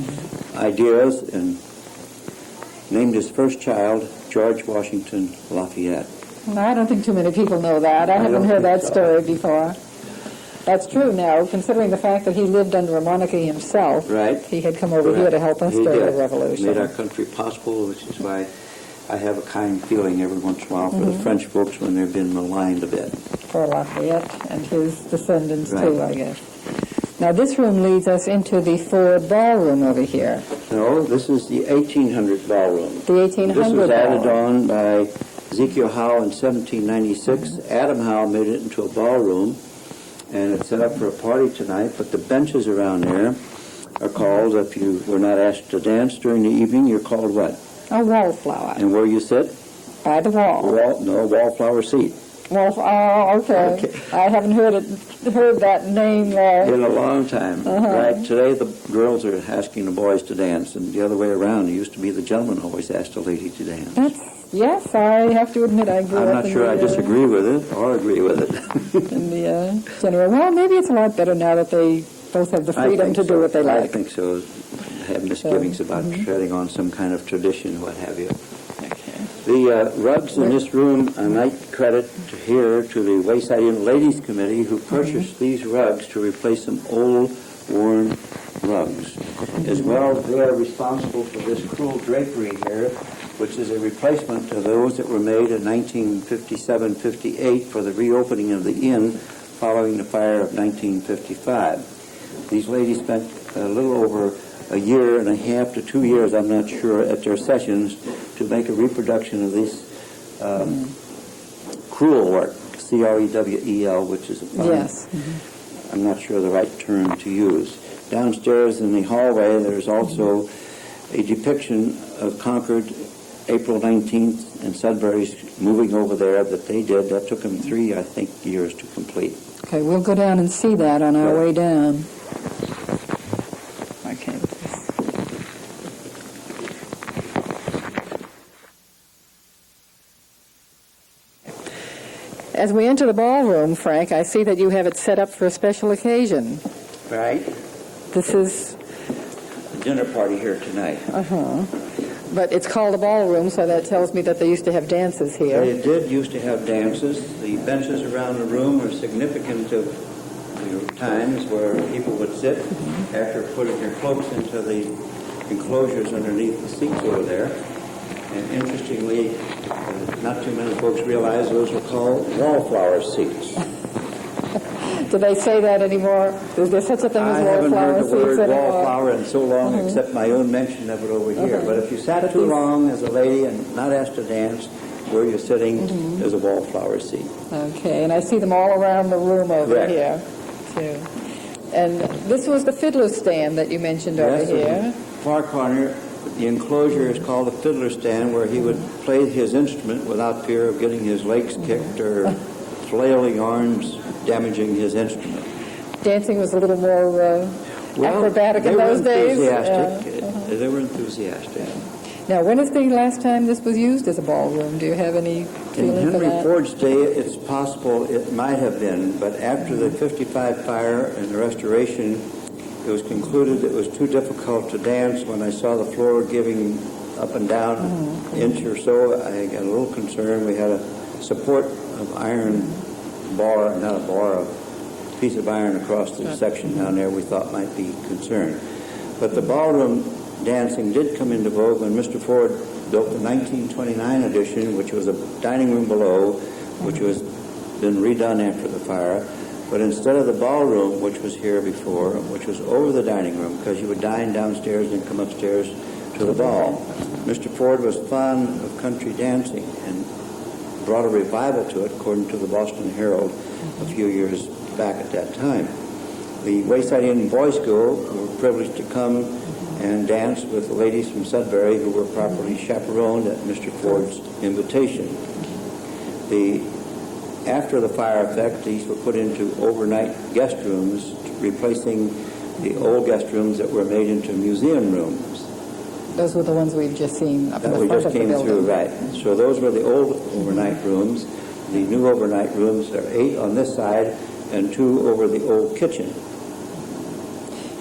[SPEAKER 2] ideas, and named his first child George Washington Lafayette.
[SPEAKER 4] No, I don't think too many people know that. I haven't heard that story before. That's true now, considering the fact that he lived under a monarchy himself.
[SPEAKER 2] Right.
[SPEAKER 4] He had come over here to help us during the Revolution.
[SPEAKER 2] He made our country possible, which is why I have a kind feeling every once in a while for the French folks when they've been maligned a bit.
[SPEAKER 4] For Lafayette and his descendants too, I guess. Now this room leads us into the Ford ballroom over here.
[SPEAKER 2] No, this is the 1800 ballroom.
[SPEAKER 4] The 1800
[SPEAKER 2] This was
[SPEAKER 4] ballroom.
[SPEAKER 2] added on by Ezekiel Howe in 1796. Adam Howe made it into a ballroom, and it's set up for a party tonight, but the benches around there are called, if you were not asked to dance during the evening, you're called what?
[SPEAKER 4] A wallflower.
[SPEAKER 2] And where you sit?
[SPEAKER 4] By the wall.
[SPEAKER 2] Wallflower seat.
[SPEAKER 4] Okay. I haven't heard that name
[SPEAKER 2] in a long time. Right. Today the girls are asking the boys to dance, and the other way around. It used to be the gentleman always asked a lady to dance.
[SPEAKER 4] Yes, I have to admit I grew up in
[SPEAKER 2] I'm not sure I disagree with it or agree with it.
[SPEAKER 4] in the general. Well, maybe it's a lot better now that they both have the freedom to do what they like.
[SPEAKER 2] I think so. I have misgivings about treading on some kind of tradition, what have you. The rugs in this room, I might credit here to the Wayside Inn Ladies Committee, who purchased these rugs to replace some old, worn rugs. As well, they are responsible for this crewel drapery here, which is a replacement to those that were made in 1957-58 for the reopening of the inn following the fire of 1955. These ladies spent a little over a year and a half to 2 years, I'm not sure, at their sessions to make a reproduction of this crewel work, C-R-E-W-E-L, which is a fine,
[SPEAKER 4] yes.
[SPEAKER 2] I'm not sure the right term to use. Downstairs in the hallway, there's also a depiction of Concord, April 19th, and Sudbury's moving over there that they did. That took them 3, I think, years to complete.
[SPEAKER 4] Okay, we'll go down and see that on our way down. Okay. As we enter the ballroom, Frank, I see that you have it set up for a special occasion.
[SPEAKER 2] Right.
[SPEAKER 4] This is...
[SPEAKER 2] a dinner party here tonight.
[SPEAKER 4] But it's called a ballroom, so that tells me that they used to have dances here.
[SPEAKER 2] They did used to have dances. The benches around the room are significant of the times where people would sit after putting their cloaks into the enclosures underneath the seats over there. And interestingly, not too many folks realize those were called wallflower seats.
[SPEAKER 4] Do they say that anymore? Is there such a thing as wallflower seats anymore?
[SPEAKER 2] I haven't heard the word wallflower in so long, except my own mention of it over here. But if you sat too long as a lady and not asked to dance, where you're sitting is a wallflower seat.
[SPEAKER 4] Okay, and I see them all around the room over here, too. And this was the fiddler stand that you mentioned over here.
[SPEAKER 2] Far corner The enclosure is called a fiddler stand, where he would play his instrument without fear of getting his legs kicked or flailing arms damaging his instrument.
[SPEAKER 4] Dancing was a little more acrobatic in those days.
[SPEAKER 2] They were enthusiastic.
[SPEAKER 4] Now, when is the last time this was used as a ballroom? Do you have any
[SPEAKER 2] In
[SPEAKER 4] feeling for
[SPEAKER 2] Henry
[SPEAKER 4] that?
[SPEAKER 2] Ford's day, it's possible it might have been, but after the 55 fire and the restoration, it was concluded it was too difficult to dance. When I saw the floor giving up and down an inch or so, I got a little concerned. We had a support of iron bar, not a bar, a piece of iron across the section down there we thought might be concerned. But the ballroom dancing did come into vogue when Mr. Ford built the 1929 edition, which was a dining room below, which was been redone after the fire. But instead of the ballroom, which was here before, which was over the dining room, because you would dine downstairs and come upstairs to the ball, Mr. Ford was fond of country dancing and brought a revival to it, according to the Boston Herald a few years back at that time. The Wayside Inn Boys' School were privileged to come and dance with the ladies from Sudbury who were properly chaperoned at Mr. Ford's invitation. After the fire effect, these were put into overnight guest rooms, replacing the old guest rooms that were made into museum rooms.
[SPEAKER 4] Those were the ones we've just seen up in the front of the building.
[SPEAKER 2] That we just came through, right. So those were the old overnight rooms. The new overnight rooms are 8 on this side and 2 over the old kitchen.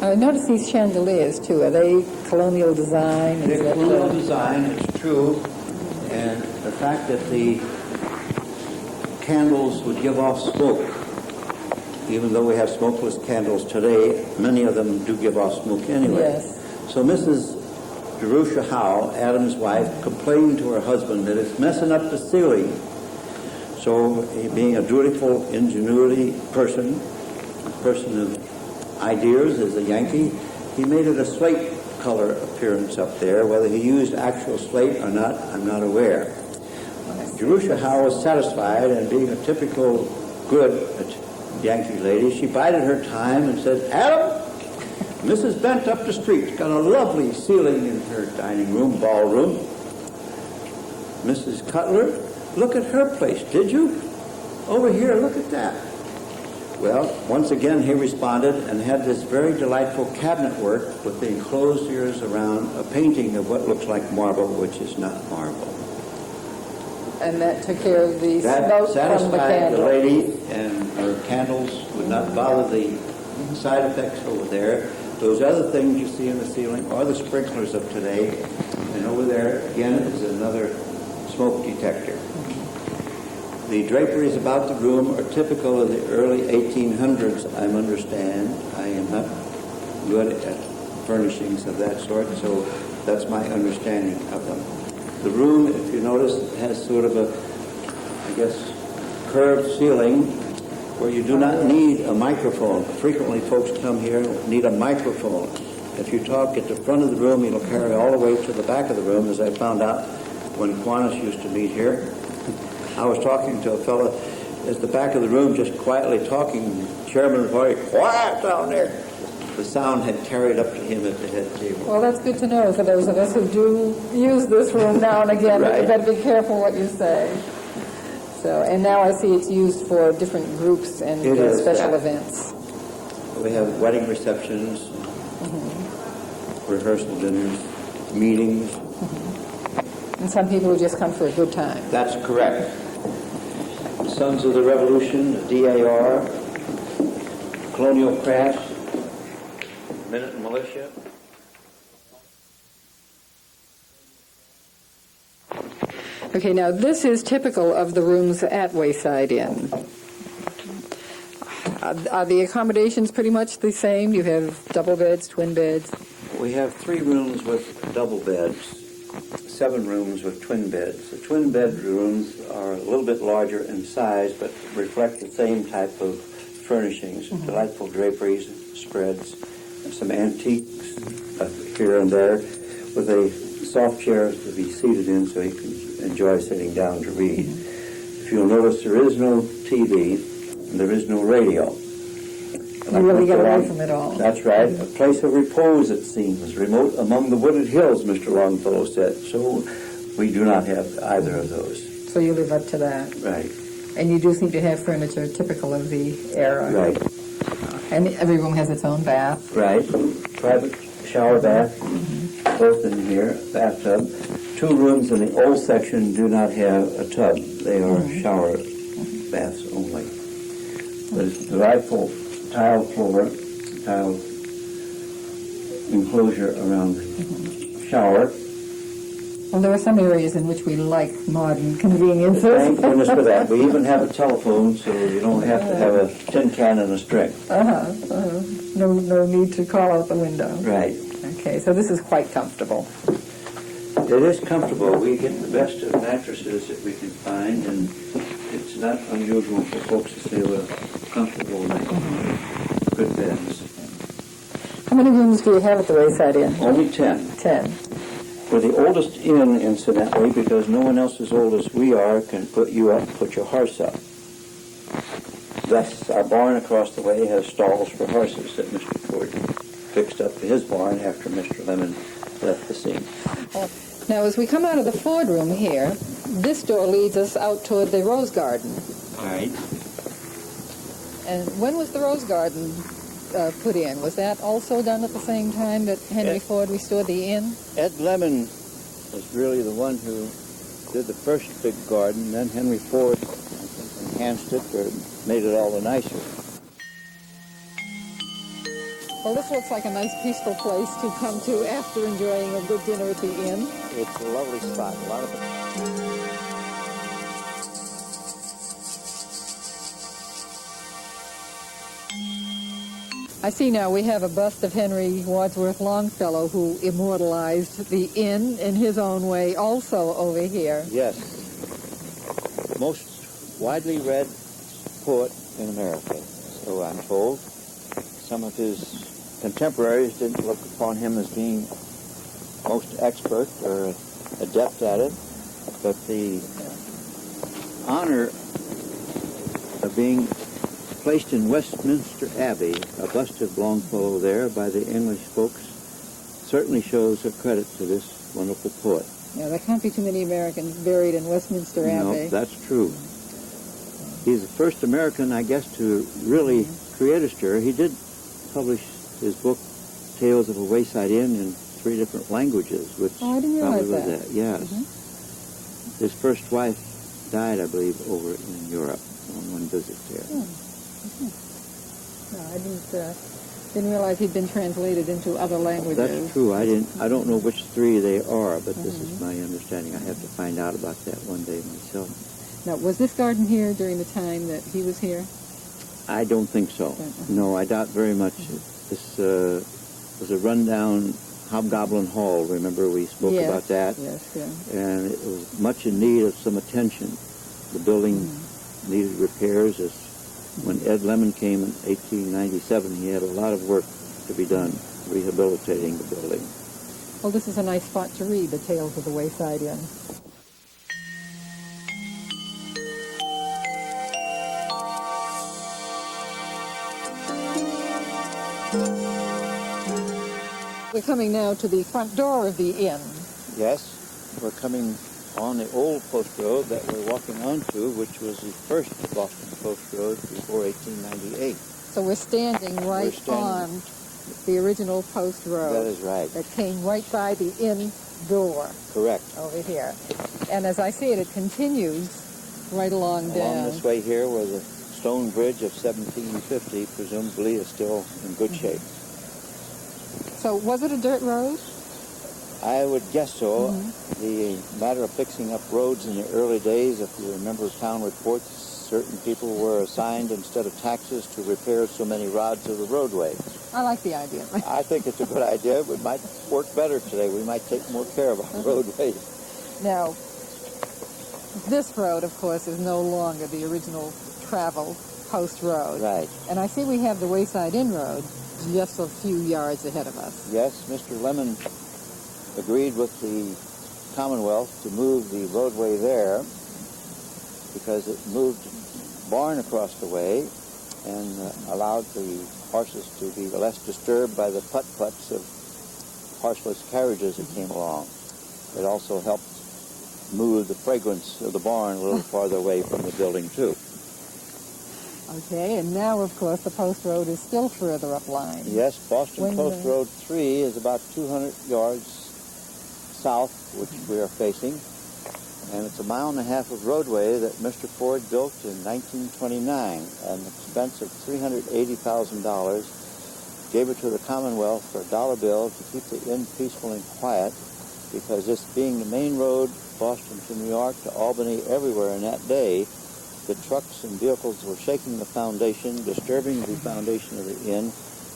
[SPEAKER 4] I notice these chandeliers, too. Are they colonial design?
[SPEAKER 2] They're colonial design, it's true. And the fact that the candles would give off smoke, even though we have smokeless candles today, many of them do give off smoke anyway.
[SPEAKER 4] Yes.
[SPEAKER 2] So Mrs. Jerusha Howe, Adam's wife, complained to her husband that it's messing up the ceiling. So, being a dutiful ingenuity person, a person of ideas as a Yankee, he made it a slate color appearance up there. Whether he used actual slate or not, I'm not aware. Jerusha Howe was satisfied, and being a typical good Yankee lady, she bided her time and said, "Adam, Mrs. Bent up the street got a lovely ceiling in her dining room, ballroom. Mrs. Cutler, look at her place, did you? Over here, look at that." Well, once again he responded and had this very delightful cabinet work with the enclosures around a painting of what looks like marble, which is not marble.
[SPEAKER 4] And that took care of the
[SPEAKER 2] That
[SPEAKER 4] smoke from the
[SPEAKER 2] satisfied
[SPEAKER 4] candle.
[SPEAKER 2] the lady, and her candles would not bother the side effects over there. Those other things you see in the ceiling are the sprinklers of today, and over there again is another smoke detector. The draperies about the room are typical of the early 1800s, I understand. I am not good at furnishings of that sort, so that's my understanding of them. The room, if you notice, has sort of a, I guess, curved ceiling where you do not need a microphone. Frequently folks come here and need a microphone. If you talk at the front of the room, it'll carry all the way to the back of the room, as I found out when Kiwanis used to meet here. I was talking to a fellow at the back of the room, just quietly talking. The chairman was very quiet down there. The sound had carried up to him at the head table.
[SPEAKER 4] Well, that's good to know for those of us who do use this room now and again.
[SPEAKER 2] Right.
[SPEAKER 4] You better be careful what you say. So, and now I see it's used for different groups and special events.
[SPEAKER 2] We have wedding receptions, rehearsal dinners, meetings.
[SPEAKER 4] And some people who just come for a good time.
[SPEAKER 2] That's correct. The Sons of the Revolution, the DAR, Colonial Crafts, Minute Militia.
[SPEAKER 4] Okay, now this is typical of the rooms at Wayside Inn. Are the accommodations pretty much the same? You have double beds, twin beds?
[SPEAKER 2] We have 3 rooms with double beds, 7 rooms with twin beds. The twin bedrooms are a little bit larger in size, but reflect the same type of furnishings, delightful draperies, spreads, and some antiques here and there, with a soft chair to be seated in so you can enjoy sitting down to read. If you'll notice, there is no TV and there is no radio.
[SPEAKER 4] You really get away from it all.
[SPEAKER 2] That's right. A place of repose, it seems, remote among the wooded hills, Mr. Longfellow said. So we do not have either of those.
[SPEAKER 4] So you live up to that.
[SPEAKER 2] Right.
[SPEAKER 4] And you do seem to have furniture typical of the era.
[SPEAKER 2] Right.
[SPEAKER 4] And every room has its own bath.
[SPEAKER 2] Right. Private shower bath, both in here, bathtub. 2 rooms in the old section do not have a tub. They are shower baths only. But it's a delightful tile floor, tile enclosure around the shower.
[SPEAKER 4] Well, there are some areas in which we like modern conveniences.
[SPEAKER 2] Thank goodness for that. We even have a telephone, so you don't have to have a tin can and a string.
[SPEAKER 4] No need to call out the window.
[SPEAKER 2] Right.
[SPEAKER 4] Okay, so this is quite comfortable.
[SPEAKER 2] It is comfortable. We get the best of mattresses that we can find, and it's not unusual for folks to say, well, comfortable and good beds.
[SPEAKER 4] How many rooms do you have at the Wayside Inn?
[SPEAKER 2] Only 10.
[SPEAKER 4] 10.
[SPEAKER 2] We're the oldest inn, incidentally, because no one else as old as we are can put you up, put your horse up. Thus, our barn across the way has stalls for horses that Mr. Ford fixed up his barn after Mr. Lemon left the scene.
[SPEAKER 4] Now, as we come out of the Ford room here, this door leads us out toward the Rose Garden.
[SPEAKER 2] All right.
[SPEAKER 4] And when was the Rose Garden put in? Was that also done at the same time that Henry Ford restored the inn?
[SPEAKER 2] Ed Lemon was really the one who did the first big garden, then Henry Ford enhanced it or made it all the nicer.
[SPEAKER 4] Well, this looks like a nice peaceful place to come to after enjoying a good dinner at the inn.
[SPEAKER 2] It's a lovely spot. A lot of it.
[SPEAKER 4] I see now we have a bust of Henry Wadsworth Longfellow, who immortalized the inn in his own way also over here.
[SPEAKER 2] Yes. Most widely read poet in America, so I'm told. Some of his contemporaries didn't look upon him as being most expert or adept at it, but the honor of being placed in Westminster Abbey, a bust of Longfellow there by the English folks, certainly shows a credit to this wonderful poet.
[SPEAKER 4] Yeah, there can't be too many Americans buried in Westminster Abbey.
[SPEAKER 2] No, that's true. He's the first American, I guess, to really create a stir. He did publish his book, Tales of a Wayside Inn, in 3 different languages, which
[SPEAKER 4] I didn't realize
[SPEAKER 2] probably
[SPEAKER 4] that.
[SPEAKER 2] was that. Yes. His first wife died, I believe, over in Europe on one visit there.
[SPEAKER 4] No, I didn't realize he'd been translated into other languages.
[SPEAKER 2] That's true. I don't know which 3 they are, but this is my understanding. I have to find out about that one day myself.
[SPEAKER 4] Now, was this garden here during the time that he was here?
[SPEAKER 2] I don't think so. No, I doubt very much. This was a rundown Hobgoblin Hall. Remember, we spoke about that?
[SPEAKER 4] Yes, yeah.
[SPEAKER 2] And it was much in need of some attention. The building needed repairs. As when Ed Lemon came in 1897, he had a lot of work to be done rehabilitating the building.
[SPEAKER 4] Well, this is a nice spot to read, the Tales of the Wayside Inn. We're coming now to the front door of the inn.
[SPEAKER 2] Yes, we're coming on the old post road that we're walking onto, which was the first Boston post road before 1898.
[SPEAKER 4] So we're standing right on the original post road.
[SPEAKER 2] That is right.
[SPEAKER 4] That came right by the inn door.
[SPEAKER 2] Correct.
[SPEAKER 4] Over here. And as I see it, it continues right along down.
[SPEAKER 2] Along this way here where the stone bridge of 1750 presumably is still in good shape.
[SPEAKER 4] So was it a dirt road?
[SPEAKER 2] I would guess so. The matter of fixing up roads in the early days, if you remember town reports, certain people were assigned instead of taxes to repair so many rods of the roadway.
[SPEAKER 4] I like the idea.
[SPEAKER 2] I think it's a good idea. It might work better today. We might take more care of our roadways.
[SPEAKER 4] Now, this road, of course, is no longer the original travel post road.
[SPEAKER 2] Right.
[SPEAKER 4] And I see we have the Wayside Inn Road just a few yards ahead of us.
[SPEAKER 2] Yes, Mr. Lemon agreed with the Commonwealth to move the roadway there because it moved barn across the way and allowed the horses to be less disturbed by the putt-putts of horseless carriages that came along. It also helped move the fragrance of the barn a little farther away from the building, too.
[SPEAKER 4] Okay, and now, of course, the post road is still further up line.
[SPEAKER 2] Yes, Boston Post Road 3 is about 200 yards south, which we are facing, and it's 1.5 miles of roadway that Mr. Ford built in 1929 at an expense of $380,000. Gave it to the Commonwealth for a dollar bill to keep the inn peaceful and quiet, because this being the main road, Boston to New York to Albany, everywhere in that day, the trucks and vehicles were shaking the foundation, disturbing the foundation of the inn,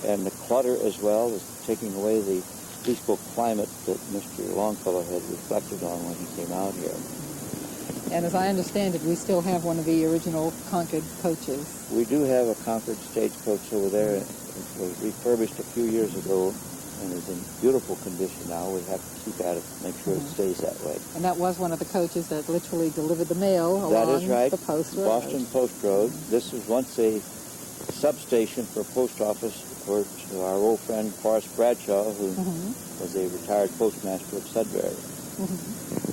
[SPEAKER 2] and the clutter as well was taking away the peaceful climate that Mr. Longfellow had reflected on when he came out here.
[SPEAKER 4] And as I understand it, we still have one of the original Concord coaches.
[SPEAKER 2] We do have a Concord stagecoach over there. It was refurbished a few years ago and is in beautiful condition now. We have to keep at it to make sure it stays that way.
[SPEAKER 4] And that was one of the coaches that literally delivered the mail along
[SPEAKER 2] That is right.
[SPEAKER 4] the post road.
[SPEAKER 2] Boston Post Road. This was once a substation for a post office for our old friend Forrest Bradshaw, who was a retired postmaster of Sudbury.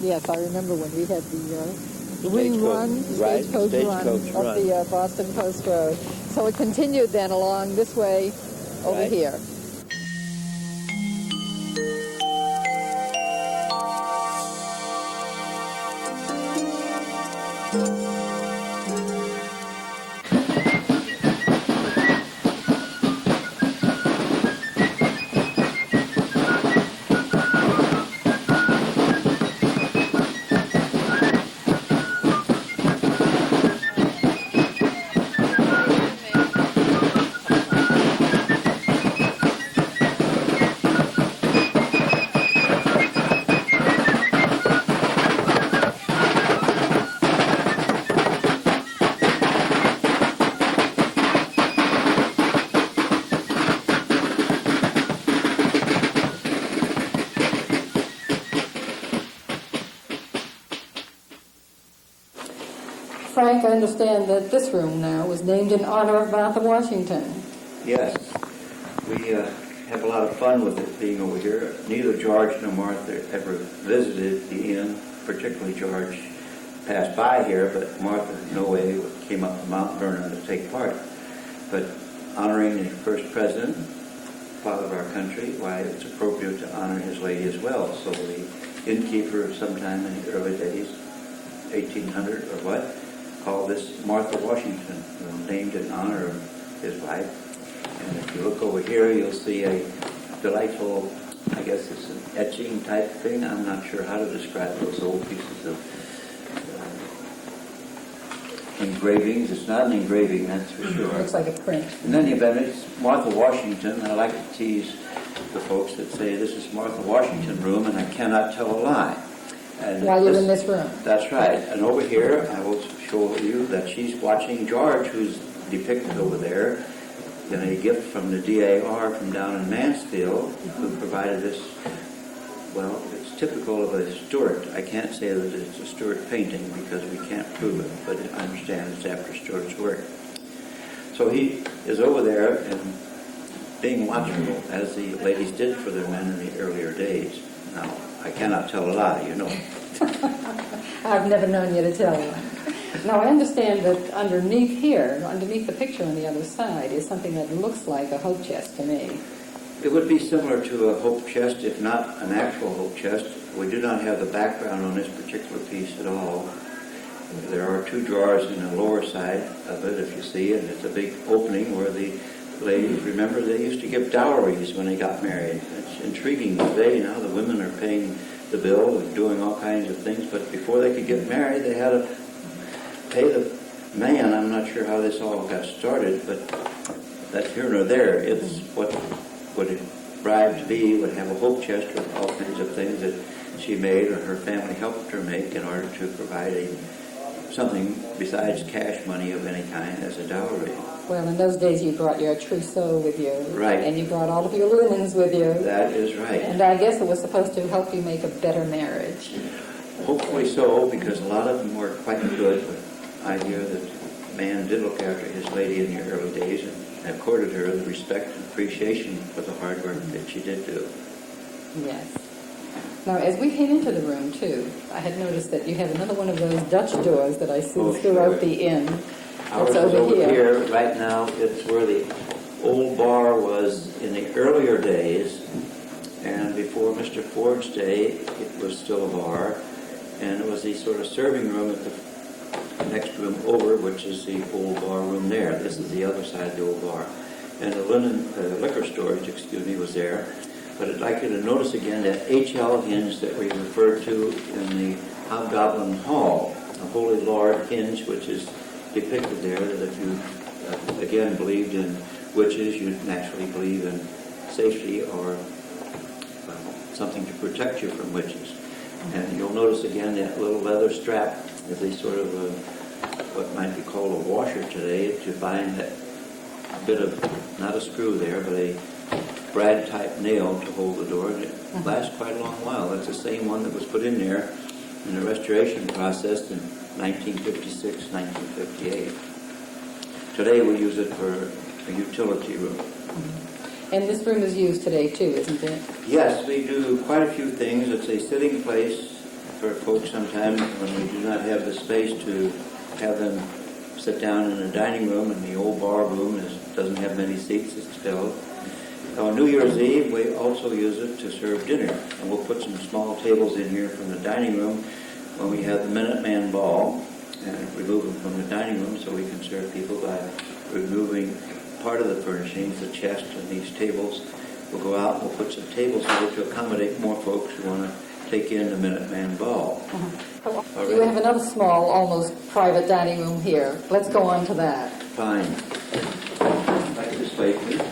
[SPEAKER 4] Yes, I remember when we had the
[SPEAKER 2] Stagecoach
[SPEAKER 4] run of the Boston Post Road. So it continued then along this way over here. Frank, I understand that this room now was named in honor of Martha Washington.
[SPEAKER 2] Yes. We have a lot of fun with it being over here. Neither George nor Martha ever visited the inn, particularly George passed by here, but Martha, no way, came up to Mount Vernon to take part. But honoring the first president, father of our country, why it's appropriate to honor his lady as well. So the innkeeper sometime in the early days, 1800 or what, called this Martha Washington, named in honor of his wife. And if you look over here, you'll see a delightful, I guess it's an etching type thing. I'm not sure how to describe those old pieces of engravings. It's not an engraving, that's for sure.
[SPEAKER 4] Looks like a print.
[SPEAKER 2] In any event, it's Martha Washington. I like to tease the folks that say this is Martha Washington room, and I cannot tell a lie. And
[SPEAKER 4] while you're in this room.
[SPEAKER 2] That's right. And over here, I will show you that she's watching George, who's depicted over there, in a gift from the DAR from down in Mansfield, who provided this. Well, it's typical of a Stuart. I can't say that it's a Stuart painting because we can't prove it, but I understand it's after Stuart's work. So he is over there and being watchful, as the ladies did for their men in the earlier days. Now, I cannot tell a lie, you know.
[SPEAKER 1] I've never known you to tell one. Now, I understand that underneath here, underneath the picture on the other side, is something that looks like a hope chest to me.
[SPEAKER 2] It would be similar to a hope chest, if not an actual hope chest. We do not have the background on this particular piece at all. There are two drawers in the lower side of it, if you see, and it's a big opening where the ladies, remember, they used to give dowries when they got married. It's intriguing today. Now the women are paying the bill and doing all kinds of things, but before they could get married, they had to pay the man. I'm not sure how this all got started, but that's here nor there. It's what a bride to be would have a hope chest with all kinds of things that she made or her family helped her make in order to provide something besides cash money of any kind as a dowry.
[SPEAKER 1] Well, in those days you brought your trousseau with you.
[SPEAKER 2] Right.
[SPEAKER 1] And you brought all of your linens with you.
[SPEAKER 2] That is right.
[SPEAKER 1] And I guess it was supposed to help you make a better marriage.
[SPEAKER 2] Hopefully so, because a lot of them were quite good, but I hear that man did look after his lady in the early days and accorded her the respect and appreciation for the hard work that she did do.
[SPEAKER 1] Yes. Now, as we came into the room, too, I had noticed that you have another one of those Dutch doors that I see
[SPEAKER 2] Oh,
[SPEAKER 1] throughout
[SPEAKER 2] sure.
[SPEAKER 1] the inn.
[SPEAKER 2] Ours
[SPEAKER 1] That's
[SPEAKER 2] is
[SPEAKER 1] over here.
[SPEAKER 2] Right now, it's where the old bar was in the earlier days, and before Mr. Ford's day, it was still a bar, and it was the sort of serving room at the next room over, which is the old bar room there. This is the other side of the old bar. And the liquor storage, was there. But I'd like you to notice again that HL hinge that we referred to in the Hobgoblin Hall, a Holy Lord hinge, which is depicted there, that if you, again, believed in witches, you'd naturally believe in safety or something to protect you from witches. And you'll notice again that little leather strap is a sort of what might be called a washer today to bind that bit of, not a screw there, but a brad type nail to hold the door, and it lasts quite a long while. That's the same one that was put in there in the restoration process in 1956, 1958. Today we use it for a utility room.
[SPEAKER 1] And this room is used today, too, isn't it?
[SPEAKER 2] Yes, we do quite a few things. It's a sitting place for folks sometimes when we do not have the space to have them sit down in the dining room, and the old bar room doesn't have many seats, it's filled. On New Year's Eve, we also use it to serve dinner, and we'll put some small tables in here from the dining room when we have the Minuteman Ball, and remove them from the dining room so we can serve people by removing part of the furnishings, the chest and these tables. We'll go out and we'll put some tables here to accommodate more folks who want to take in the Minuteman Ball. All
[SPEAKER 1] You
[SPEAKER 2] right.
[SPEAKER 1] have another small, almost private dining room here. Let's go on to that.
[SPEAKER 2] Fine. Back this way, please.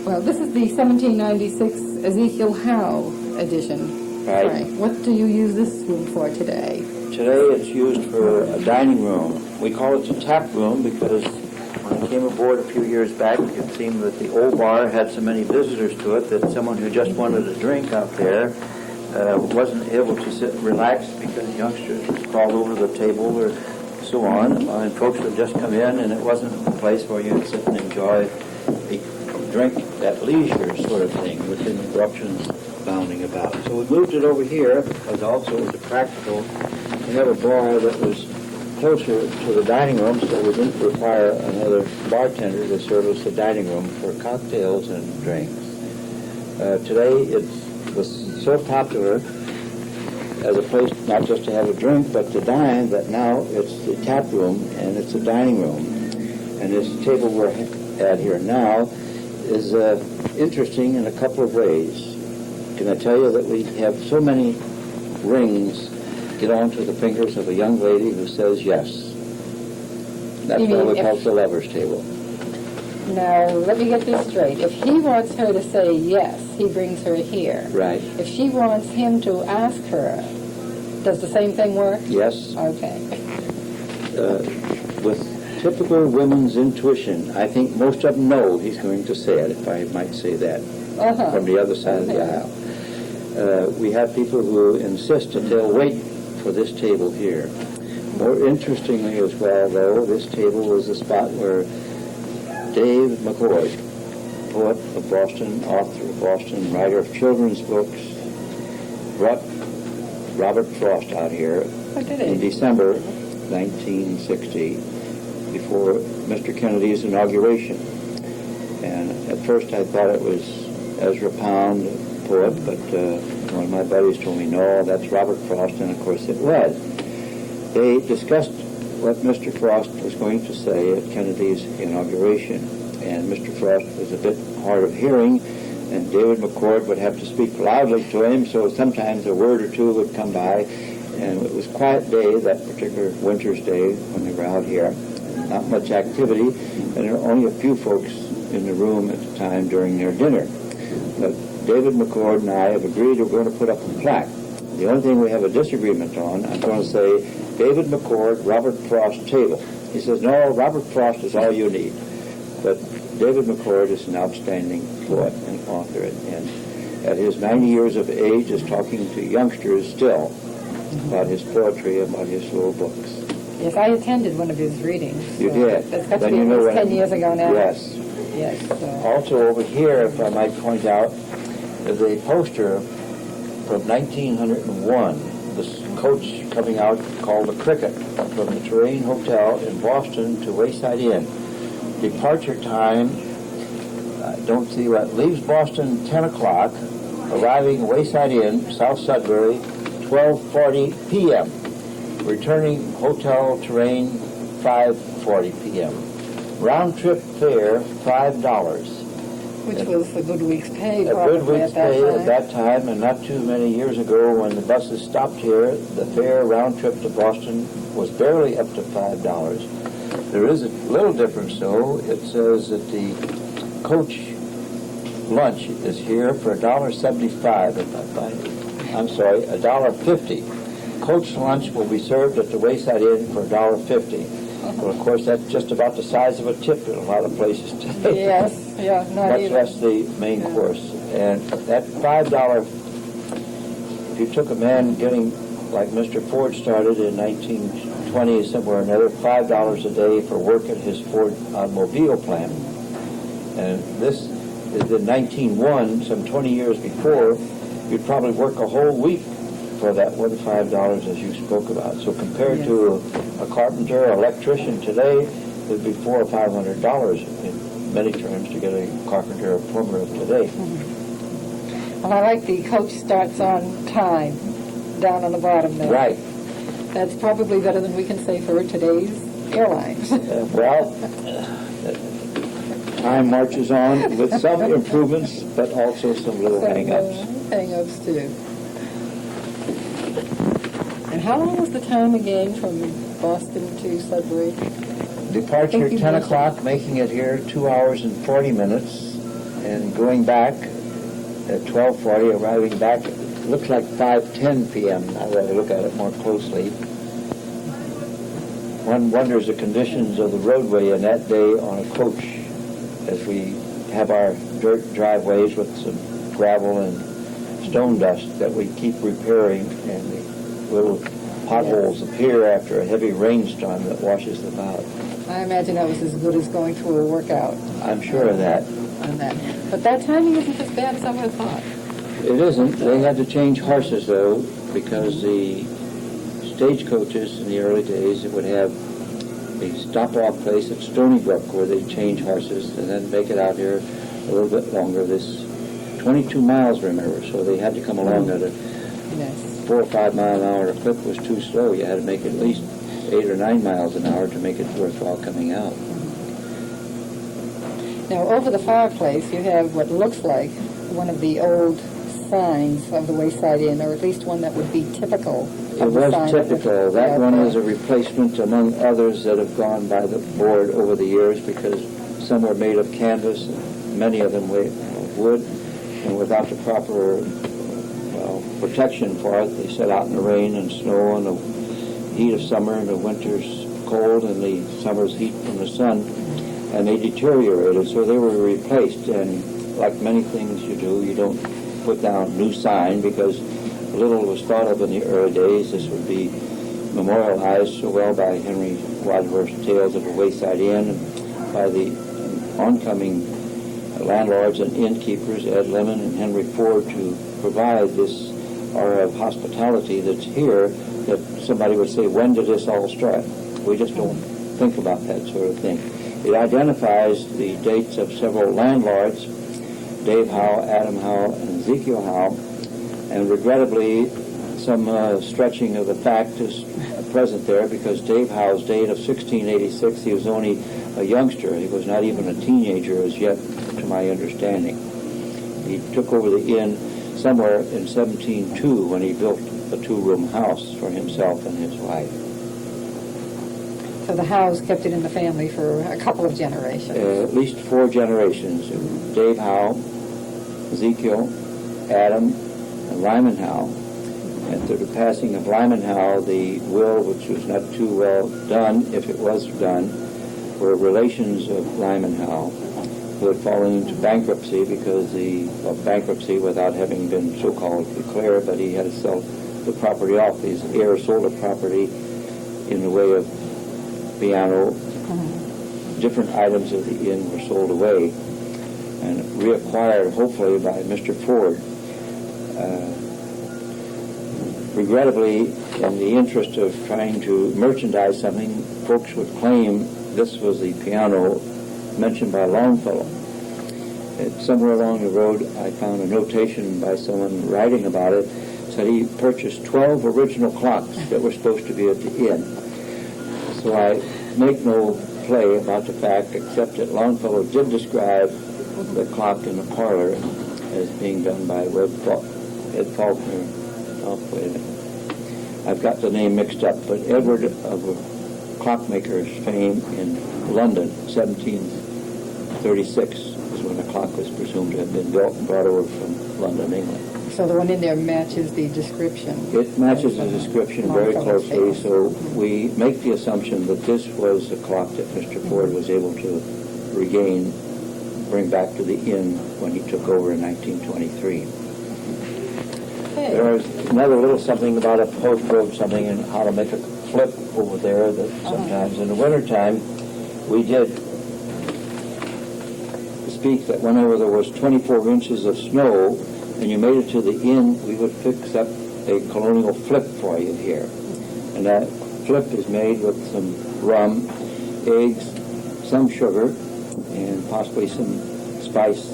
[SPEAKER 1] Well, this is the 1796 Ezekiel Howe edition.
[SPEAKER 2] Right.
[SPEAKER 1] Frank, what do you use this room for today?
[SPEAKER 2] Today it's used for a dining room. We call it the tap room because when I came aboard a few years back, it seemed that the old bar had so many visitors to it that someone who just wanted a drink out there wasn't able to sit and relax because youngsters crawled over the table or so on, and folks would just come in, and it wasn't a place where you could sit and enjoy a drink at leisure sort of thing with interruptions bounding about. So we moved it over here because also it was practical to have a bar that was closer to the dining room so we didn't require another bartender to service the dining room for cocktails and drinks. Today it was so popular as a place not just to have a drink but to dine that now it's the tap room and it's a dining room. And this table we're at here now is interesting in a couple of ways. Can I tell you that we have so many rings get onto the fingers of a young lady who says yes. That's
[SPEAKER 1] You
[SPEAKER 2] why
[SPEAKER 1] mean
[SPEAKER 2] we call
[SPEAKER 1] if-
[SPEAKER 2] it the lover's table.
[SPEAKER 1] Now, let me get this straight. If he wants her to say yes, he brings her here.
[SPEAKER 2] Right.
[SPEAKER 1] If she wants him to ask her, does the same thing work?
[SPEAKER 2] Yes.
[SPEAKER 1] Okay.
[SPEAKER 2] With typical women's intuition, I think most of them know he's going to say it, if I might say that, from the other side of the aisle. We have people who insist that they'll wait for this table here. More interestingly as well, though, this table was the spot where Dave McCoy, poet of Boston, author of Boston, writer of children's books, brought Robert Frost out here in December 1960 before Mr. Kennedy's inauguration. And at first I thought it was Ezra Pound, poet, but one of my buddies told me, no, that's Robert Frost, and of course it was. They discussed what Mr. Frost was going to say at Kennedy's inauguration, and Mr. Frost was a bit hard of hearing, and David McCord would have to speak loudly to him, so sometimes a word or two would come by, and it was a quiet day, that particular winter's day when they were out here. Not much activity, and there were only a few folks in the room at the time during their dinner. But David McCord and I have agreed we're going to put up a plaque. The only thing we have a disagreement on, I'm going to say, David McCord, Robert Frost table. He says, no, Robert Frost is all you need. But David McCord is an outstanding poet and author, and at his 90 years of age is talking to youngsters still about his poetry, about his little books.
[SPEAKER 4] Yes, I attended one of his readings.
[SPEAKER 2] You did?
[SPEAKER 4] That's got to
[SPEAKER 2] Then
[SPEAKER 4] be
[SPEAKER 2] you know
[SPEAKER 4] almost
[SPEAKER 2] when
[SPEAKER 4] 10 years ago now.
[SPEAKER 2] Yes.
[SPEAKER 4] Yes.
[SPEAKER 2] Also over here, if I might point out, is a poster from 1901, this coach coming out called the Cricket from the Terrain Hotel in Boston to Wayside Inn. Departure time, I don't see what, leaves Boston 10 o'clock, arriving Wayside Inn, South Sudbury, 12:40 p.m. Returning Hotel Terrain, 5:40 p.m. Round trip fare, $5.
[SPEAKER 4] Which was a good week's pay,
[SPEAKER 2] A good
[SPEAKER 4] probably,
[SPEAKER 2] week's
[SPEAKER 4] at that
[SPEAKER 2] pay
[SPEAKER 4] time.
[SPEAKER 2] at that time, and not too many years ago when the buses stopped here, the fare round trip to Boston was barely up to $5. There is a little difference, though. It says that the coach lunch is here for $1.75. I'm sorry, $1.50. Coach lunch will be served at the Wayside Inn for $1.50. Well, of course, that's just about the size of a tip in a lot of places today.
[SPEAKER 4] Yes, yeah, not
[SPEAKER 2] Much
[SPEAKER 4] even.
[SPEAKER 2] less the main course. And that $5, if you took a man getting, like Mr. Ford started in 1920 somewhere or another, $5 a day for work at his Ford automobile plant. And this is in 1901, some 20 years before, you'd probably work a whole week for that $5 as you spoke about. So compared to a carpenter, electrician today, it would be $400 or $500 in many terms to get a carpenter or plumber of today.
[SPEAKER 4] Well, I like the coach starts on time down on the bottom there.
[SPEAKER 2] Right.
[SPEAKER 4] That's probably better than we can say for today's airlines.
[SPEAKER 2] Time marches on with some improvements, but also some little hang-ups.
[SPEAKER 4] Hang-ups, too. And how long was the time again from Boston to Sudbury?
[SPEAKER 2] Departure
[SPEAKER 4] Thank you,
[SPEAKER 2] 10
[SPEAKER 4] Mr.
[SPEAKER 2] o'clock, making it here 2 hours and 40 minutes, and going back at 12:40, arriving back, it looks like 5:10 p.m. now that I look at it more closely. One wonders the conditions of the roadway in that day on a coach, as we have our dirt driveways with some gravel and stone dust that we keep repairing, and the little potholes appear after a heavy rainstorm that washes them out.
[SPEAKER 4] I imagine that was as good as going through a workout
[SPEAKER 2] I'm sure of that.
[SPEAKER 4] on that. But that timing isn't as bad as I would have thought.
[SPEAKER 2] It isn't. They had to change horses, though, because the stagecoaches in the early days, it would have a stop-off place at Stony Brook where they'd change horses and then make it out here a little bit longer. This 22 miles, remember, so they had to come along at a
[SPEAKER 4] Yes.
[SPEAKER 2] 4 or 5 mile an hour. The clip was too slow. You had to make at least 8 or 9 miles an hour to make it worthwhile coming out.
[SPEAKER 4] Now, over the fireplace, you have what looks like one of the old signs of the Wayside Inn, or at least one that would be typical
[SPEAKER 2] It
[SPEAKER 4] of the
[SPEAKER 2] was
[SPEAKER 4] sign.
[SPEAKER 2] typical. That one is a replacement among others that have gone by the board over the years because some were made of canvas, and many of them were of wood, and without the proper protection for it, they set out in the rain and snow and the heat of summer and the winter's cold and the summer's heat from the sun, and they deteriorated, so they were replaced. And like many things you do, you don't put down new sign because little was thought of in the early days. This would be memorialized so well by Henry Wadsworth's Tales of a Wayside Inn and by the oncoming landlords and innkeepers, Ed Lemon and Henry Ford, to provide this aura of hospitality that's here, that somebody would say, when did this all start? We just don't think about that sort of thing. It identifies the dates of several landlords, Dave Howe, Adam Howe, and Ezekiel Howe, and regrettably some stretching of the fact is present there because Dave Howe's date of 1686, he was only a youngster. He was not even a teenager as yet, to my understanding. He took over the inn somewhere in 1702 when he built a 2-room house for himself and his wife.
[SPEAKER 4] So the Howes kept it in the family for a couple of generations.
[SPEAKER 2] At least 4 generations. Dave Howe, Ezekiel, Adam, and Lyman Howe. After the passing of Lyman Howe, the will, which was not too well done, if it was done, were relations of Lyman Howe. who had fallen into bankruptcy because bankruptcy without having been so-called declared, but he had to sell the property off. His heir sold the property in the way of piano. Different items of the inn were sold away and reacquired, hopefully, by Mr. Ford. Regrettably, in the interest of trying to merchandise something, folks would claim this was the piano mentioned by Longfellow. Somewhere along the road, I found a notation by someone writing about it, said he purchased 12 original clocks that were supposed to be at the inn. So I make no play about the fact, except that Longfellow did describe the clock in the parlor as being done by Ed Faulkner. Oh, wait a minute. I've got the name mixed up, but Edward of clockmaker's fame in London, 1736, is when the clock was presumed to have been built and brought over from London, England.
[SPEAKER 4] So the one in there matches the description.
[SPEAKER 2] It matches the description very closely, so we make the assumption that this was the clock that Mr. Ford was able to bring back to the inn when he took over in 1923.
[SPEAKER 4] Okay.
[SPEAKER 2] There was another little something about a post road something and how to make a flip over there that sometimes in the wintertime we did speak that whenever there was 24 inches of snow and you made it to the inn, we would fix up a colonial flip for you here. And that flip is made with some rum, eggs, some sugar, and possibly some spice.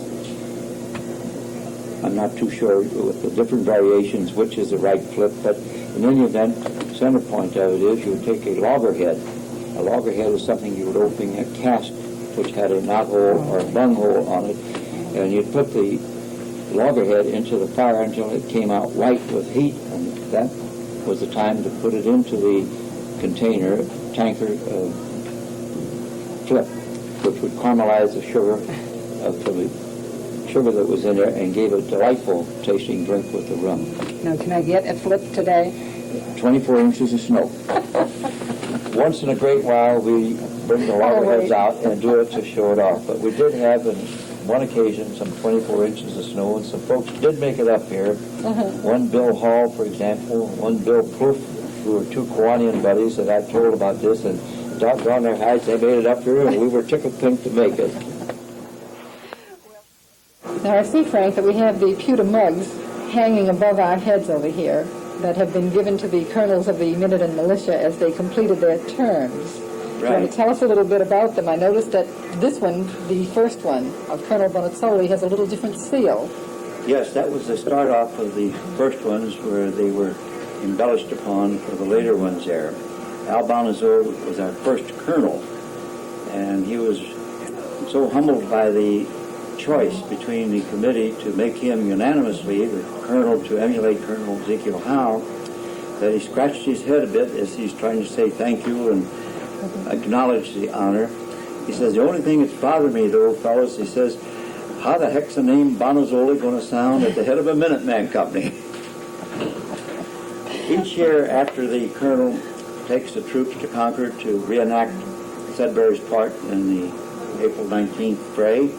[SPEAKER 2] I'm not too sure with the different variations which is the right flip, but in any event, the center point of it is you would take a loggerhead. A loggerhead is something you would open a cask which had a knothole or a bunghole on it, and you'd put the loggerhead into the fire until it came out white with heat, and that was the time to put it into the container, tankard flip, which would caramelize the sugar that was in there and gave a delightful tasting drink with the rum.
[SPEAKER 4] Now, can I get a flip today?
[SPEAKER 2] 24 inches of snow. Once in a great while, we bring the loggerheads out and do it to show it off. But we did have, on one occasion, some 24 inches of snow, and some folks did make it up here. One Bill Hall, for example, one Bill Plouffe, who were two Kiwanian buddies that I told about this, and doggone their hides, they made it up here, and we were tickled pink to make it.
[SPEAKER 4] Now, I see, Frank, that we have the pewter mugs hanging above our heads over here that have been given to the colonels of the Minutemen militia as they completed their terms. Do you want to tell us a little bit about them? I noticed that this one, the first one, of Colonel Bonazzoli, has a little different seal.
[SPEAKER 2] Yes, that was the start off of the first ones where they were embellished upon for the later ones there. Al Bonazzoli was our first colonel, and he was so humbled by the choice between the committee to make him unanimously the colonel to emulate Colonel Ezekiel Howe that he scratched his head a bit as he's trying to say thank you and acknowledge the honor. He says, the only thing that's bothered me, though, fellas, he says, how the heck's the name Bonazzoli going to sound at the head of a Minuteman company? Each year after the colonel takes the troops to Concord to reenact Sudbury's part in the April 19th fray,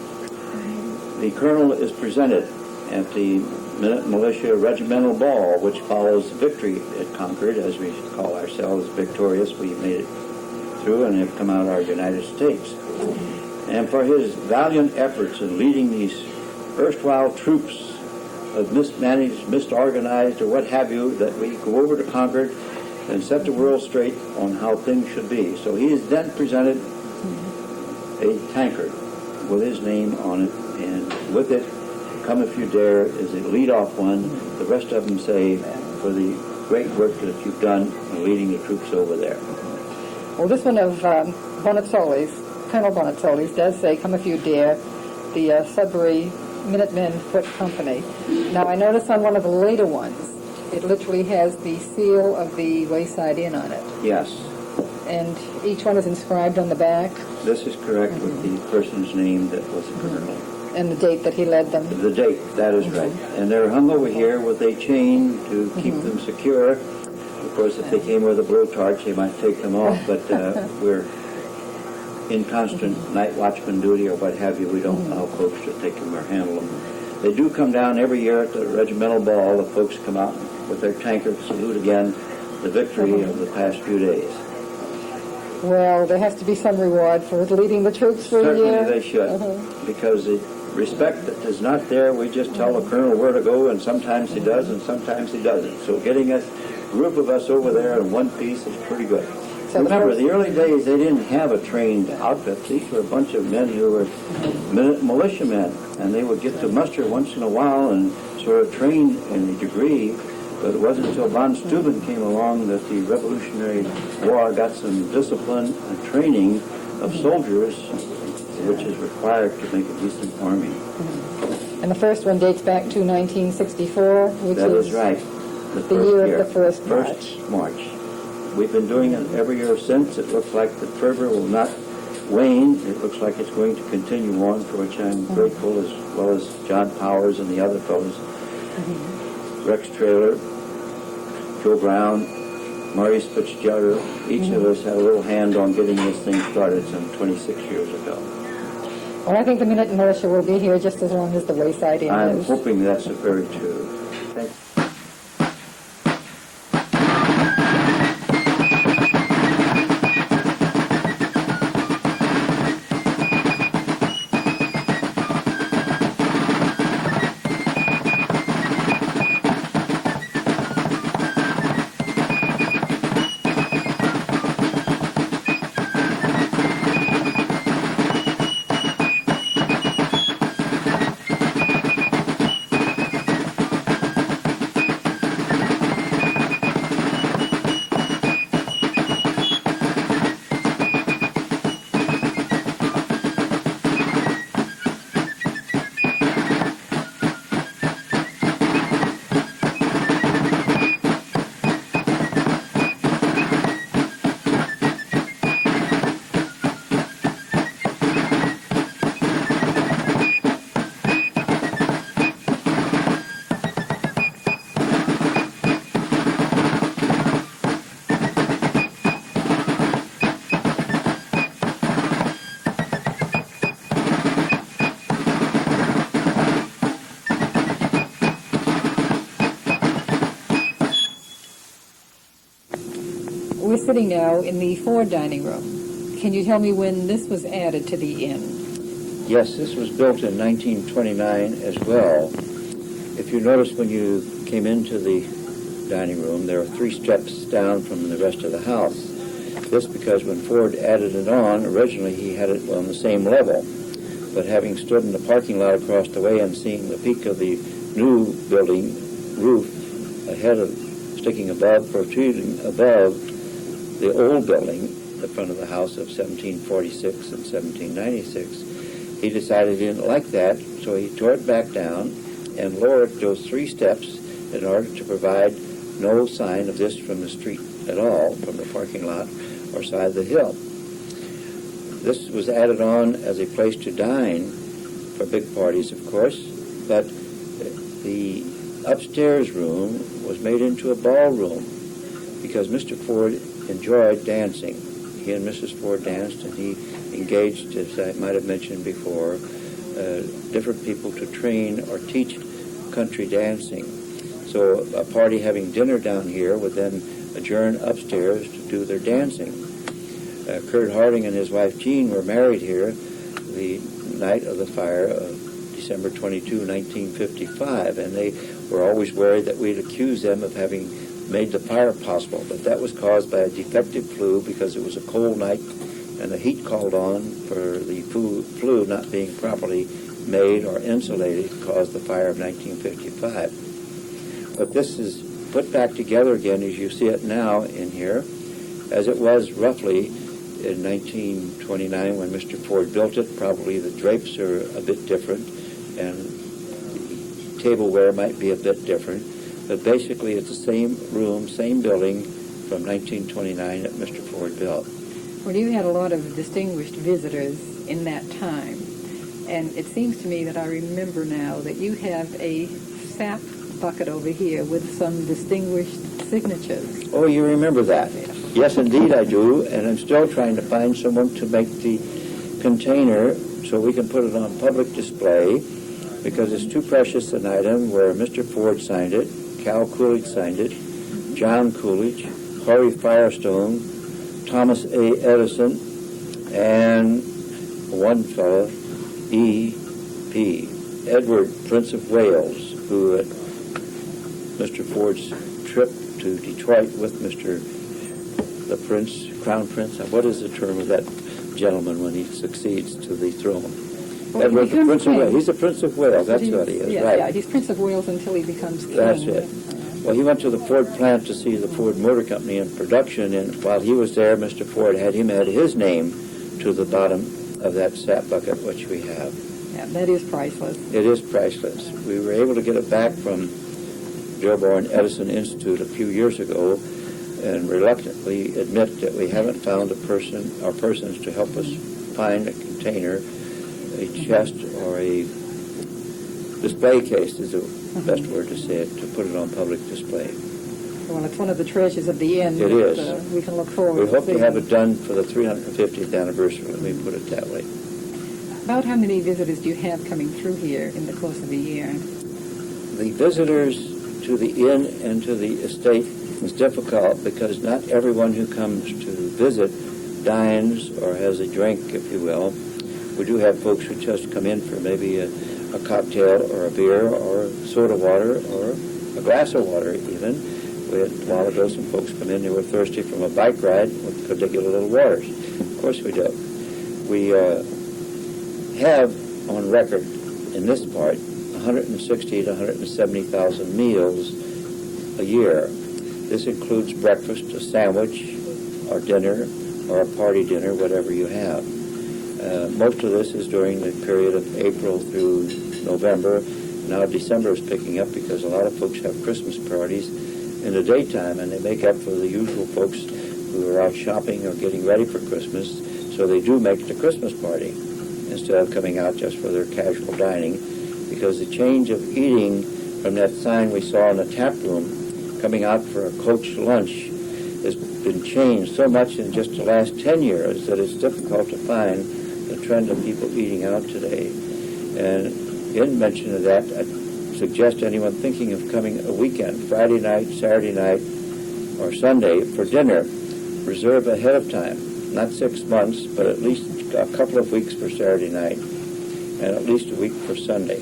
[SPEAKER 2] the colonel is presented at the Militia Regimental Ball, which follows victory at Concord. As we call ourselves victorious, we made it through and have come out our United States. And for his valiant efforts in leading these erstwhile troops of mismanaged, misorganized, or what have you, that we go over to Concord and set the world straight on how things should be. So he is then presented a tankard with his name on it, and with it, Come If You Dare is a lead-off one. The rest of them say, for the great work that you've done in leading the troops over there.
[SPEAKER 4] Well, this one of Bonazzoli's, Colonel Bonazzoli's, does say, Come If You Dare, the Sudbury Minutemen Foot Company. Now, I notice on one of the later ones, it literally has the seal of the Wayside Inn on it.
[SPEAKER 2] Yes.
[SPEAKER 4] And each one is inscribed on the back.
[SPEAKER 2] This is correct with the person's name that was the colonel.
[SPEAKER 4] And the date that he led them.
[SPEAKER 2] The date, that is right. And they're hung over here with a chain to keep them secure. Of course, if they came with a blowtorch, they might take them off, but we're in constant night watchman duty or what have you. We don't allow folks to take them or handle them. They do come down every year at the regimental ball. The folks come out with their tankard, salute again the victory of the past few days.
[SPEAKER 4] Well, there has to be some reward for leading the troops for a
[SPEAKER 2] Certainly
[SPEAKER 4] year.
[SPEAKER 2] they should, because the respect that is not there, we just tell the colonel where to go, and sometimes he does, and sometimes he doesn't. So getting a group of us over there in one piece is pretty good.
[SPEAKER 4] So
[SPEAKER 2] remember, the early days, they didn't have a trained outfit. These were a bunch of men who were militiamen, and they would get to muster once in a while and sort of train in a degree. But it wasn't until von Steuben came along that the Revolutionary War got some discipline and training of soldiers, which is required to make a decent army.
[SPEAKER 4] And the first one dates back to 1964, which
[SPEAKER 2] That is right.
[SPEAKER 4] the year of the first
[SPEAKER 2] March. We've been doing it every year since. It looks like the fervor will not wane. It looks like it's going to continue on, for which I'm grateful, as well as John Powers and the other fellows. Rex Traylor, Joe Brown, Maurice Fitzgerald, each of us had a little hand on getting this thing started some 26 years ago.
[SPEAKER 4] Well, I think the Minute Militia will be here just as long as the Wayside Inn
[SPEAKER 2] I'm
[SPEAKER 4] is.
[SPEAKER 2] hoping that's very true. Thank you.
[SPEAKER 4] We're sitting now in the Ford dining room. Can you tell me when this was added to the inn?
[SPEAKER 2] Yes, this was built in 1929 as well. If you notice when you came into the dining room, there are 3 steps down from the rest of the house. This because when Ford added it on, originally he had it on the same level. But having stood in the parking lot across the way and seeing the peak of the new building roof ahead of, sticking above, protruding above the old building, the front of the house of 1746 and 1796, he decided he didn't like that, so he tore it back down and lowered those 3 steps in order to provide no sign of this from the street at all, from the parking lot or side of the hill. This was added on as a place to dine for big parties, of course, but the upstairs room was made into a ballroom because Mr. Ford enjoyed dancing. He and Mrs. Ford danced, and he engaged, as I might have mentioned before, different people to train or teach country dancing. So a party having dinner down here would then adjourn upstairs to do their dancing. Kurt Harding and his wife Jean were married here the night of the fire of December 22, 1955, and they were always worried that we'd accuse them of having made the fire possible, but that was caused by a defective flue because it was a cold night and the heat called on for the flue not being properly made or insulated caused the fire of 1955. But this is put back together again as you see it now in here, as it was roughly in 1929 when Mr. Ford built it. Probably the drapes are a bit different and the tableware might be a bit different. But basically, it's the same room, same building from 1929 that Mr. Ford built.
[SPEAKER 4] Well, you had a lot of distinguished visitors in that time. And it seems to me that I remember now that you have a sap bucket over here with some distinguished signatures.
[SPEAKER 2] Oh, you remember that? Yes, indeed I do, and I'm still trying to find someone to make the container so we can put it on public display, because it's too precious an item where Mr. Ford signed it, Cal Coolidge signed it, John Coolidge, Harry Firestone, Thomas A. Edison, and one fellow, E.P., Edward, Prince of Wales, who at Mr. Ford's trip to Detroit with the Prince, Crown Prince, what is the term of that gentleman when he succeeds to the throne?
[SPEAKER 4] Well,
[SPEAKER 2] Edward, the Prince of Wales. He's the Prince of Wales, that's what he is,
[SPEAKER 4] yeah,
[SPEAKER 2] right.
[SPEAKER 4] Yeah, he's Prince of Wales until he becomes king.
[SPEAKER 2] That's it. Well, he went to the Ford plant to see the Ford Motor Company in production, and while he was there, Mr. Ford had him add his name to the bottom of that sap bucket, which we have.
[SPEAKER 4] Yeah, that is priceless.
[SPEAKER 2] It is priceless. We were able to get it back from Dearborn Edison Institute a few years ago, and reluctantly admit that we haven't found a person or persons to help us find a container, a chest, or a display case is the best word to say it, to put it on public display.
[SPEAKER 4] Well, it's one of the treasures of the inn.
[SPEAKER 2] It is.
[SPEAKER 4] We can look forward
[SPEAKER 2] We hope to
[SPEAKER 4] seeing.
[SPEAKER 2] have it done for the 350th anniversary, let me put it that way.
[SPEAKER 4] About how many visitors do you have coming through here in the course of the year?
[SPEAKER 2] The visitors to the inn and to the estate is difficult because not everyone who comes to visit dines or has a drink, if you will. We do have folks who just come in for maybe a cocktail or a beer or soda water or a glass of water even. We had a while ago some folks come in, they were thirsty from a bike ride, could they get a little waters? Of course we do. We have on record in this part 160 to 170,000 meals a year. This includes breakfast, a sandwich, or dinner, or a party dinner, whatever you have. Most of this is during the period of April through November. Now December is picking up because a lot of folks have Christmas parties in the daytime, and they make up for the usual folks who are out shopping or getting ready for Christmas, so they do make the Christmas party instead of coming out just for their casual dining, because the change of eating from that sign we saw in the tap room, coming out for a coach lunch, has been changed so much in just the last 10 years that it's difficult to find the trend of people eating out today. And in mention of that, I suggest anyone thinking of coming a weekend, Friday night, Saturday night, or Sunday for dinner, reserve ahead of time, not 6 months, but at least a couple of weeks for Saturday night, and at least a week for Sunday.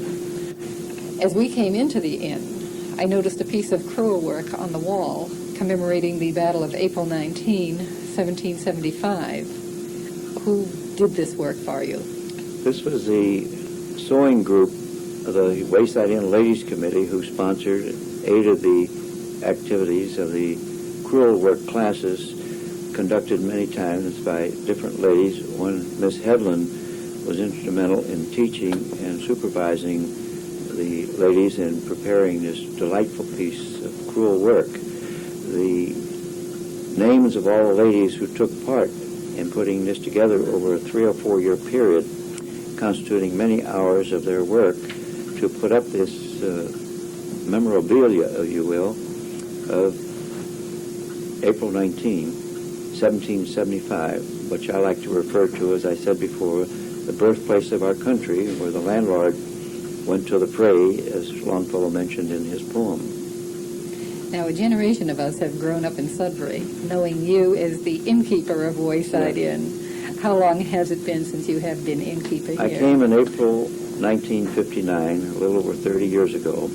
[SPEAKER 4] As we came into the inn, I noticed a piece of crewel work on the wall commemorating the Battle of April 19, 1775. Who did this work for you?
[SPEAKER 2] This was the sewing group of the Wayside Inn Ladies Committee who sponsored 8 of the activities of the crewel work classes conducted many times by different ladies. One, Miss Headland, was instrumental in teaching and supervising the ladies in preparing this delightful piece of crewel work. The names of all the ladies who took part in putting this together over a 3 or 4 year period, constituting many hours of their work to put up this memorabilia, if you will, of April 19, 1775, which I like to refer to, as I said before, the birthplace of our country, where the landlord went to the fray, as Longfellow mentioned in his poem.
[SPEAKER 4] Now, a generation of us have grown up in Sudbury, knowing you as the innkeeper of Wayside Inn. How long has it been since you have been innkeeper here?
[SPEAKER 2] I came in April 1959, a little over 30 years ago,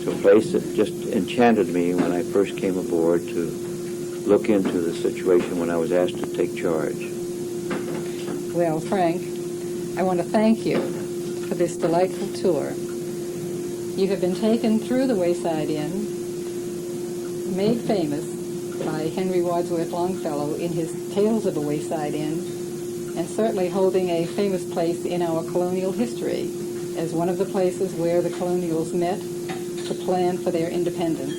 [SPEAKER 2] to a place that just enchanted me when I first came aboard to look into the situation when I was asked to take charge.
[SPEAKER 4] Well, Frank, I want to thank you for this delightful tour. You have been taken through the Wayside Inn, made famous by Henry Wadsworth Longfellow in his Tales of a Wayside Inn, and certainly holding a famous place in our colonial history as one of the places where the colonials met to plan for their independence.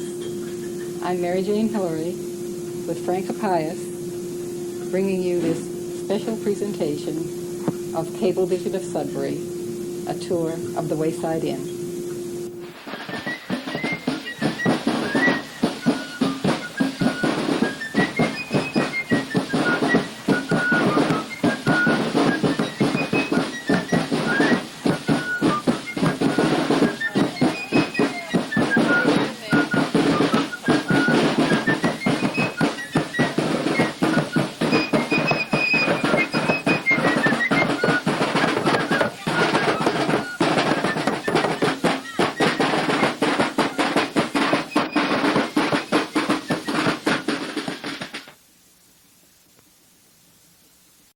[SPEAKER 4] I'm Mary Jane Hillery with Frank Koppeis, bringing you this special presentation of Cablevision of Sudbury, a tour of the Wayside Inn.